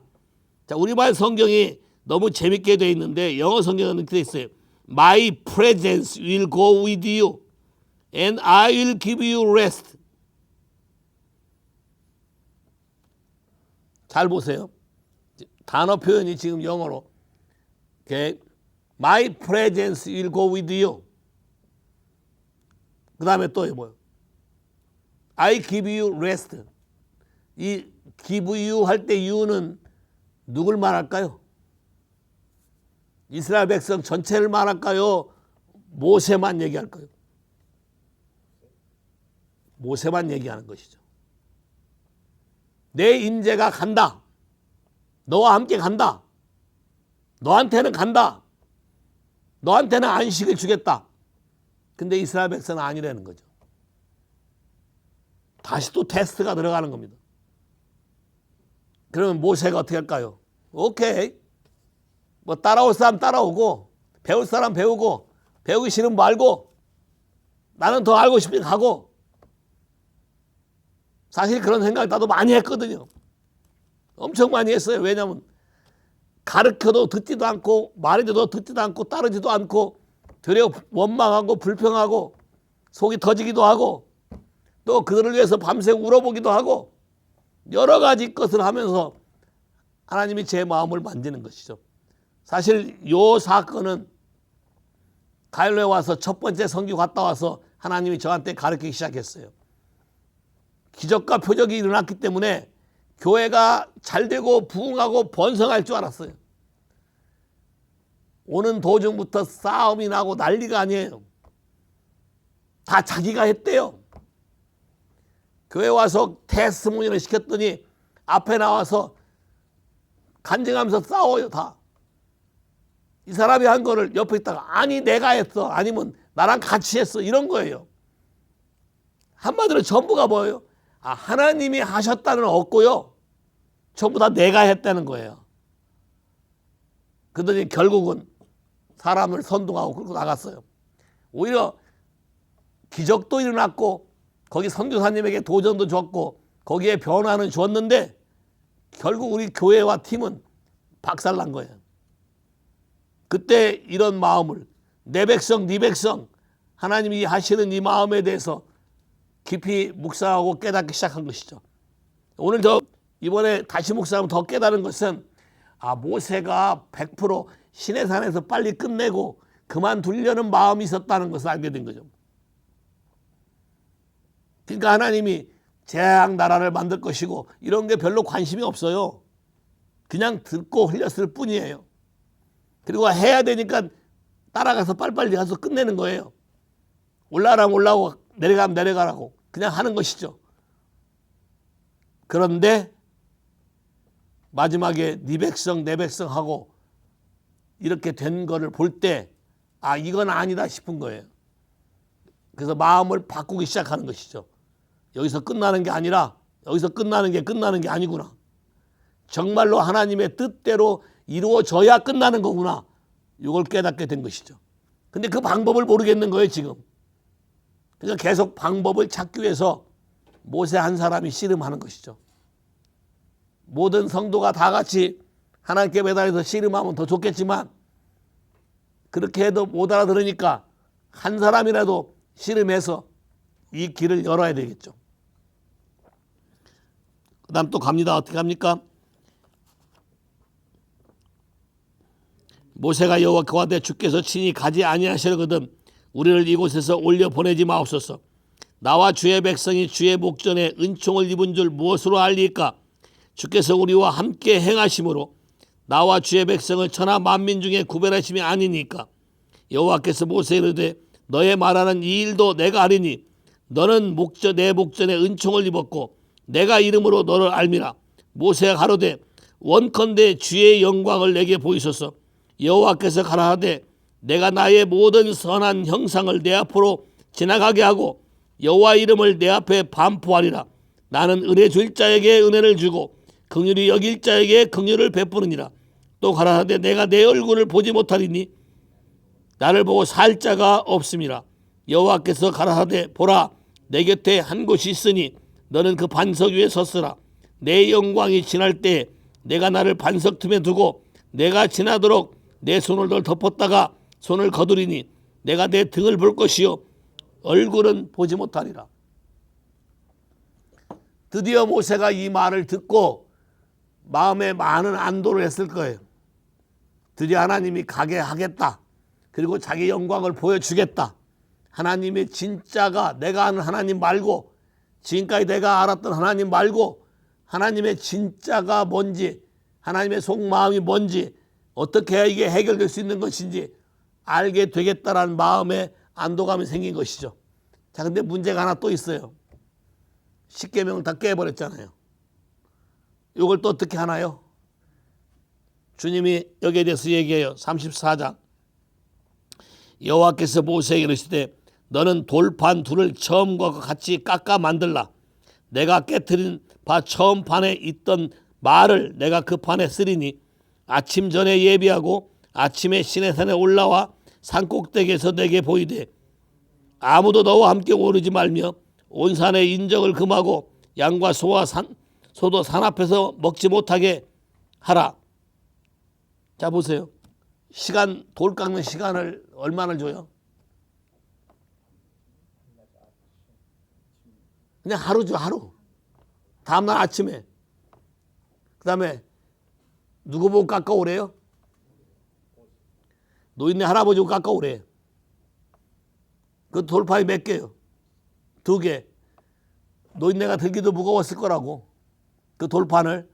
자, 우리말 성경이 너무 재밌게 되어 있는데 영어 성경은 이렇게 되어 있어요. My presence will go with you and I will give you rest. 잘 보세요. 단어 표현이 지금 영어로 okay. My presence will go with you. 그 다음에 또 뭐예요? I give you rest. 이 give you 할 때 you는 누굴 말할까요? 이스라엘 백성 전체를 말할까요? 모세만 얘기할까요? 모세만 얘기하는 것이죠. 내 임재가 간다. 너와 함께 간다. 너한테는 간다. 너한테는 안식을 주겠다. 근데 이스라엘 백성은 아니라는 거죠. 다시 또 테스트가 들어가는 겁니다. 그러면 모세가 어떻게 할까요? 오케이. 뭐 따라올 사람 따라오고 배울 사람 배우고 배우기 싫으면 말고 나는 더 알고 싶으니까 가고. 사실 그런 생각 나도 많이 했거든요. 엄청 많이 했어요. 왜냐하면 가르쳐도 듣지도 않고 말해도 듣지도 않고 따르지도 않고 되려 원망하고 불평하고 속이 터지기도 하고 또 그들을 위해서 밤새 울어보기도 하고 여러 가지 것을 하면서 하나님이 제 마음을 만지는 것이죠. 사실 이 사건은 가일로에 와서 첫 번째 선교 갔다 와서 하나님이 저한테 가르치기 시작했어요. 기적과 표적이 일어났기 때문에 교회가 잘되고 부흥하고 번성할 줄 알았어요. 오는 도중부터 싸움이 나고 난리가 아니에요. 다 자기가 했대요. 교회 와서 테스트모니를 시켰더니 앞에 나와서 간증하면서 싸워요. 다. 이 사람이 한 거를 옆에 있다가 아니 내가 했어, 아니면 나랑 같이 했어, 이런 거예요. 한마디로 전부가 뭐예요? 하나님이 하셨다는 없고요, 전부 다 내가 했다는 거예요. 그러더니 결국은 사람을 선동하고 그러고 나갔어요. 오히려 기적도 일어났고 거기 선교사님에게 도전도 줬고 거기에 변화는 줬는데 결국 우리 교회와 팀은 박살난 거예요. 그때 이런 마음을, 내 백성 네 백성, 하나님이 하시는 이 마음에 대해서 깊이 묵상하고 깨닫기 시작한 것이죠. 오늘 이번에 다시 묵상하면 더 깨달은 것은 모세가 100% 시내산에서 빨리 끝내고 그만두려는 마음이 있었다는 것을 알게 된 거죠. 그러니까 하나님이 재앙 나라를 만들 것이고 이런 게 별로 관심이 없어요. 그냥 듣고 흘렸을 뿐이에요. 그리고 해야 되니까 따라가서 빨리빨리 가서 끝내는 거예요. 올라가면 올라오고 내려가면 내려가라고 그냥 하는 것이죠. 그런데 마지막에 네 백성 내 백성 하고 이렇게 된 거를 볼 때 이건 아니다 싶은 거예요. 그래서 마음을 바꾸기 시작하는 것이죠. 여기서 끝나는 게 아니라 여기서 끝나는 게 아니구나. 정말로 하나님의 뜻대로 이루어져야 끝나는 거구나. 이걸 깨닫게 된 것이죠. 근데 그 방법을 모르겠는 거예요 지금. 그러니까 계속 방법을 찾기 위해서 모세 한 사람이 씨름하는 것이죠. 모든 성도가 다 같이 하나님께 매달려서 씨름하면 더 좋겠지만 그렇게 해도 못 알아들으니까 한 사람이라도 씨름해서 이 길을 열어야 되겠죠. 그 다음 또 갑니다. 어떻게 합니까? 모세가 여호와께 구하되 주께서 친히 가지 아니하시거든 우리를 이곳에서 올려 보내지 마옵소서. 나와 주의 백성이 주의 목전에 은총을 입은 줄 무엇으로 알리까? 주께서 우리와 함께 행하심으로 나와 주의 백성을 천하 만민 중에 구별하심이 아니니까. 여호와께서 모세에 이르되 너의 말하는 이 일도 내가 아리니 너는 내 목전에 은총을 입었고 내가 이름으로 너를 알미라. 모세가 가로되 원컨대 주의 영광을 내게 보이소서. 여호와께서 가라하되 내가 나의 모든 선한 형상을 내 앞으로 지나가게 하고 여호와 이름을 내 앞에 반포하리라. 나는 은혜 줄 자에게 은혜를 주고 긍휼히 여길 자에게 긍휼을 베푸느니라. 또 가라하되 내가 내 얼굴을 보지 못하리니 나를 보고 살 자가 없음이라. 여호와께서 가라하되 보라 내 곁에 한 곳이 있으니 너는 그 반석 위에 섰으라. 내 영광이 지날 때 내가 나를 반석 틈에 두고 내가 지나도록 내 손을 널 덮었다가 손을 거두리니 내가 내 등을 볼 것이요 얼굴은 보지 못하리라. 드디어 모세가 이 말을 듣고 마음에 많은 안도를 했을 거예요. 드디어 하나님이 가게 하겠다. 그리고 자기 영광을 보여주겠다. 하나님의 진짜가 내가 아는 하나님 말고 지금까지 내가 알았던 하나님 말고 하나님의 진짜가 뭔지 하나님의 속마음이 뭔지 어떻게 해야 이게 해결될 수 있는 것인지 알게 되겠다라는 마음에 안도감이 생긴 것이죠. 자, 근데 문제가 하나 또 있어요. 십계명을 다 깨버렸잖아요. 이걸 또 어떻게 하나요? 주님이 여기에 대해서 얘기해요. 34장. 여호와께서 모세에게 이르시되 너는 돌판 둘을 처음과 같이 깎아 만들라. 내가 깨트린 바 처음 판에 있던 말을 내가 그 판에 쓰리니 아침 전에 예비하고 아침에 시내산에 올라와 산꼭대기에서 내게 보이되 아무도 너와 함께 오르지 말며 온 산의 인적을 금하고 양과 소도 산 앞에서 먹지 못하게 하라. 자 보세요. 돌 깎는 시간을 얼마나 줘요? 그냥 하루죠, 하루. 다음날 아침에. 그 다음에 누구 보고 깎아오래요? 노인네 할아버지 보고 깎아오래. 그 돌판이 몇 개요? 2개. 노인네가 들기도 무거웠을 거라고, 그 돌판을.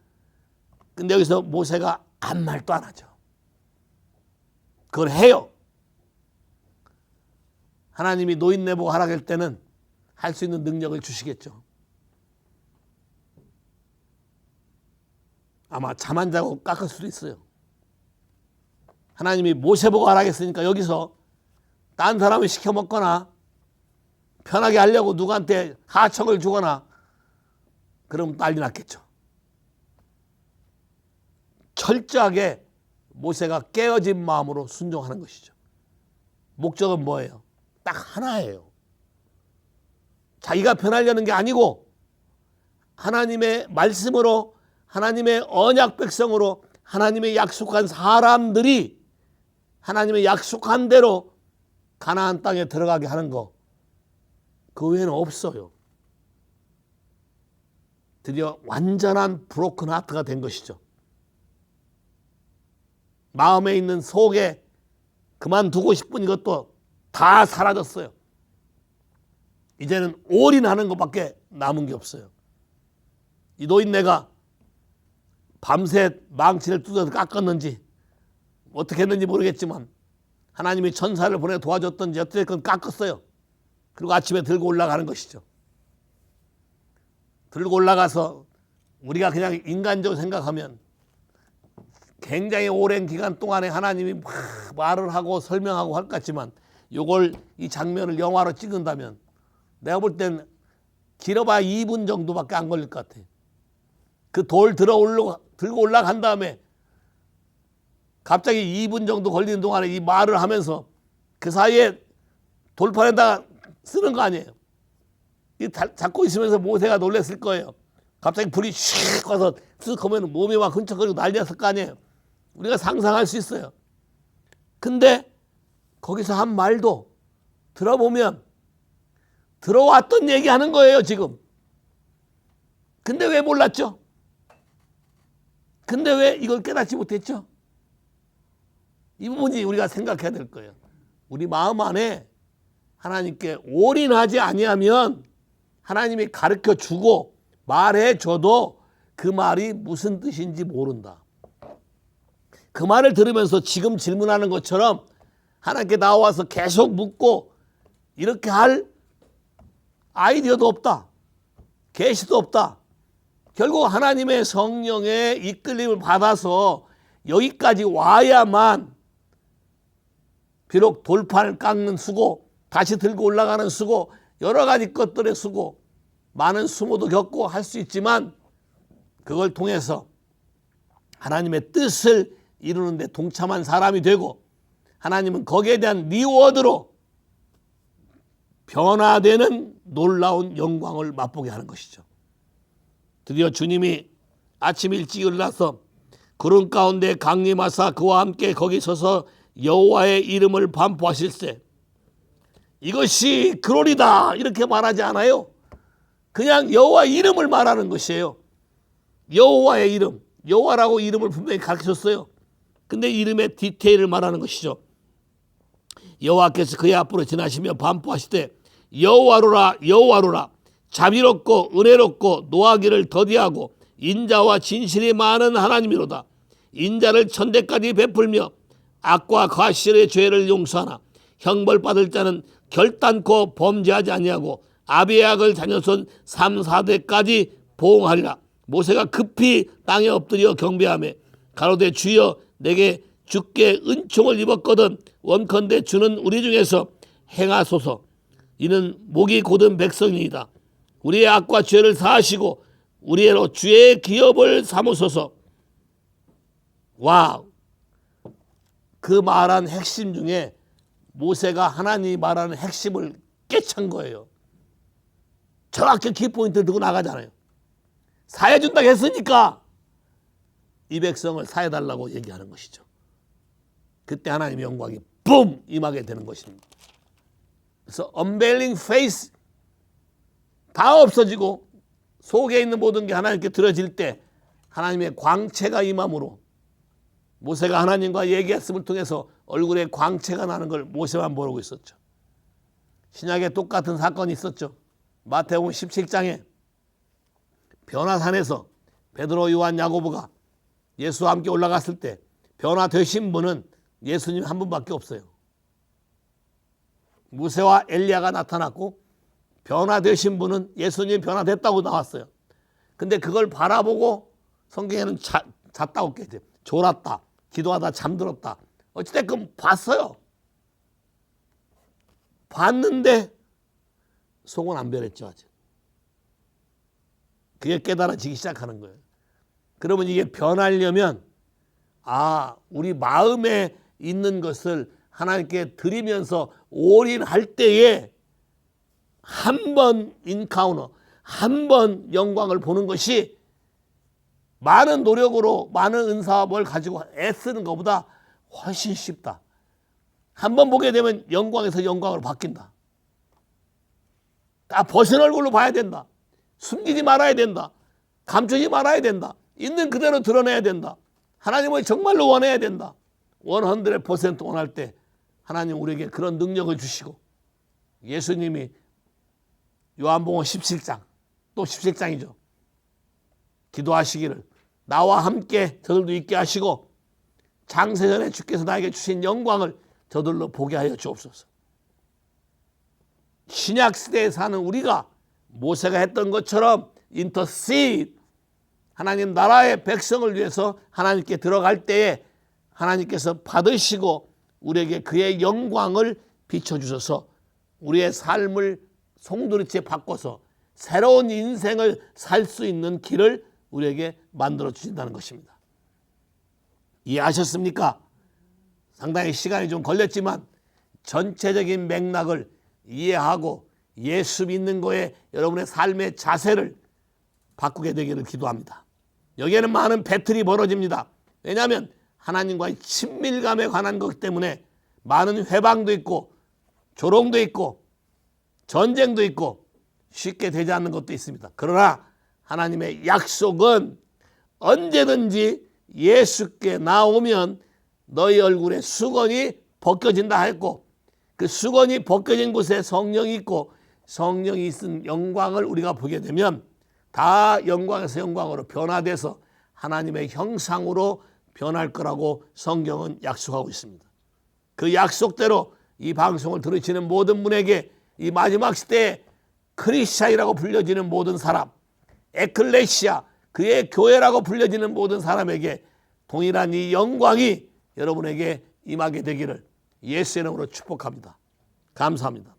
근데 여기서 모세가 아무 말도 안 하죠. 그걸 해요. 하나님이 노인네 보고 하라 할 때는 할 수 있는 능력을 주시겠죠. 아마 잠 안 자고 깎을 수도 있어요. 하나님이 모세 보고 하라겠으니까 여기서 딴 사람을 시켜 먹거나 편하게 하려고 누구한테 하청을 주거나 그럼 난리 났겠죠. 철저하게 모세가 깨어진 마음으로 순종하는 것이죠. 목적은 뭐예요? 딱 하나예요. 자기가 편하려는 게 아니고 하나님의 말씀으로, 하나님의 언약 백성으로, 하나님의 약속한 사람들이 하나님의 약속한 대로 가나안 땅에 들어가게 하는 거, 그 외에는 없어요. 드디어 완전한 브로큰 하트가 된 것이죠. 마음에 있는 속에 그만두고 싶은 이것도 다 사라졌어요. 이제는 올인하는 것밖에 남은 게 없어요. 이 노인네가 밤새 망치를 뜯어서 깎았는지 어떻게 했는지 모르겠지만 하나님이 천사를 보내 도와줬던지 어떻게든 깎았어요. 그리고 아침에 들고 올라가는 것이죠. 들고 올라가서 우리가 그냥 인간적으로 생각하면 굉장히 오랜 기간 동안에 하나님이 말을 하고 설명하고 할 것 같지만, 요걸, 이 장면을 영화로 찍은다면 내가 볼 땐 길어봐야 2분 정도밖에 안 걸릴 것 같아. 그 돌 들고 올라간 다음에 갑자기 2분 정도 걸리는 동안에 이 말을 하면서 그 사이에 돌판에다가 쓰는 거 아니에요. 이 잡고 있으면서 모세가 놀랐을 거예요. 갑자기 불이 슉 와서 쓱 하면 몸이 막 흔적거리고 난리 났을 거 아니에요. 우리가 상상할 수 있어요. 근데 거기서 한 말도 들어보면 들어왔던 얘기 하는 거예요, 지금. 근데 왜 몰랐죠? 근데 왜 이걸 깨닫지 못했죠? 이 부분이 우리가 생각해야 될 거예요. 우리 마음 안에 하나님께 올인하지 아니하면 하나님이 가르쳐 주고 말해 줘도 그 말이 무슨 뜻인지 모른다. 그 말을 들으면서 지금 질문하는 것처럼 하나님께 나와서 계속 묻고 이렇게 할 아이디어도 없다. 계시도 없다. 결국 하나님의 성령의 이끌림을 받아서 여기까지 와야만 비록 돌판을 깎는 수고, 다시 들고 올라가는 수고, 여러 가지 것들의 수고, 많은 수모도 겪고 할 수 있지만 그걸 통해서 하나님의 뜻을 이루는 데 동참한 사람이 되고 하나님은 거기에 대한 리워드로 변화되는 놀라운 영광을 맛보게 하는 것이죠. 드디어 주님이 아침 일찍 일어나서 구름 가운데 강림하사 그와 함께 거기 서서 여호와의 이름을 반포하실세. 이것이 그롤이다 이렇게 말하지 않아요. 그냥 여호와의 이름을 말하는 것이에요. 여호와의 이름, 여호와라고 이름을 분명히 가르쳤어요. 근데 이름의 디테일을 말하는 것이죠. 여호와께서 그의 앞으로 지나시며 반포하시되 여호와로라 여호와로라 자비롭고 은혜롭고 노하기를 더디하고 인자와 진실이 많은 하나님이로다. 인자를 천대까지 베풀며 악과 과실의 죄를 용서하나 형벌받을 자는 결단코 범죄하지 아니하고 아비의 악을 자녀손 3, 4대까지 보응하리라. 모세가 급히 땅에 엎드려 경배하며 가로되 주여 내게 주께 은총을 입었거든 원컨대 주는 우리 중에서 행하소서. 이는 목이 곧은 백성이다. 우리의 악과 죄를 사하시고 우리로 주의 기업을 삼으소서. 와우. 그 말한 핵심 중에 모세가 하나님이 말하는 핵심을 깨찬 거예요. 정확히 키포인트를 들고 나가잖아요. 사해준다고 했으니까 이 백성을 사해달라고 얘기하는 것이죠. 그때 하나님의 영광이 붐 임하게 되는 것입니다. 그래서 unveiling face 다 없어지고 속에 있는 모든 게 하나님께 드려질 때 하나님의 광채가 임함으로 모세가 하나님과 얘기했음을 통해서 얼굴에 광채가 나는 걸 모세만 모르고 있었죠. 신약에 똑같은 사건이 있었죠. 마태복음 17장에 변화산에서 베드로, 요한, 야고보가 예수와 함께 올라갔을 때 변화되신 분은 예수님 한 분밖에 없어요. 무세와 엘리야가 나타났고 변화되신 분은 예수님이 변화됐다고 나왔어요. 근데 그걸 바라보고 성경에는 잤다고 깨져. 졸았다, 기도하다 잠들었다. 어찌됐건 봤어요. 봤는데 속은 안 변했죠. 아직. 그게 깨달아지기 시작하는 거예요. 그러면 이게 변하려면 우리 마음에 있는 것을 하나님께 드리면서 올인할 때에 한 번 인카우너, 한 번 영광을 보는 것이 많은 노력으로 많은 은사와 뭘 가지고 애쓰는 것보다 훨씬 쉽다. 한 번 보게 되면 영광에서 영광으로 바뀐다. 다 벗은 얼굴로 봐야 된다. 숨기지 말아야 된다. 감추지 말아야 된다. 있는 그대로 드러내야 된다. 하나님을 정말로 원해야 된다. 100% 원할 때 하나님 우리에게 그런 능력을 주시고 예수님이 요한복음 17장 또 17장이죠. 기도하시기를 나와 함께 저들도 있게 하시고 장세전에 주께서 나에게 주신 영광을 저들로 보게 하여 주옵소서. 신약시대에 사는 우리가 모세가 했던 것처럼 인터시드 하나님 나라의 백성을 위해서 하나님께 들어갈 때에 하나님께서 받으시고 우리에게 그의 영광을 비춰주셔서 우리의 삶을 송두리째 바꿔서 새로운 인생을 살 수 있는 길을 우리에게 만들어 주신다는 것입니다. 이해하셨습니까? 상당히 시간이 좀 걸렸지만 전체적인 맥락을 이해하고 예수 믿는 거에 여러분의 삶의 자세를 바꾸게 되기를 기도합니다. 여기에는 많은 배틀이 벌어집니다. 왜냐하면 하나님과의 친밀감에 관한 것 때문에 많은 회방도 있고 조롱도 있고 전쟁도 있고 쉽게 되지 않는 것도 있습니다. 그러나 하나님의 약속은 언제든지 예수께 나오면 너희 얼굴에 수건이 벗겨진다 했고 그 수건이 벗겨진 곳에 성령이 있고 성령이 있은 영광을 우리가 보게 되면 다 영광에서 영광으로 변화돼서 하나님의 형상으로 변할 거라고 성경은 약속하고 있습니다. 그 약속대로 이 방송을 들으시는 모든 분에게 이 마지막 시대에 크리스찬이라고 불려지는 모든 사람, 에클레시아, 그의 교회라고 불려지는 모든 사람에게 동일한 이 영광이 여러분에게 임하게 되기를 예수의 이름으로 축복합니다. 감사합니다.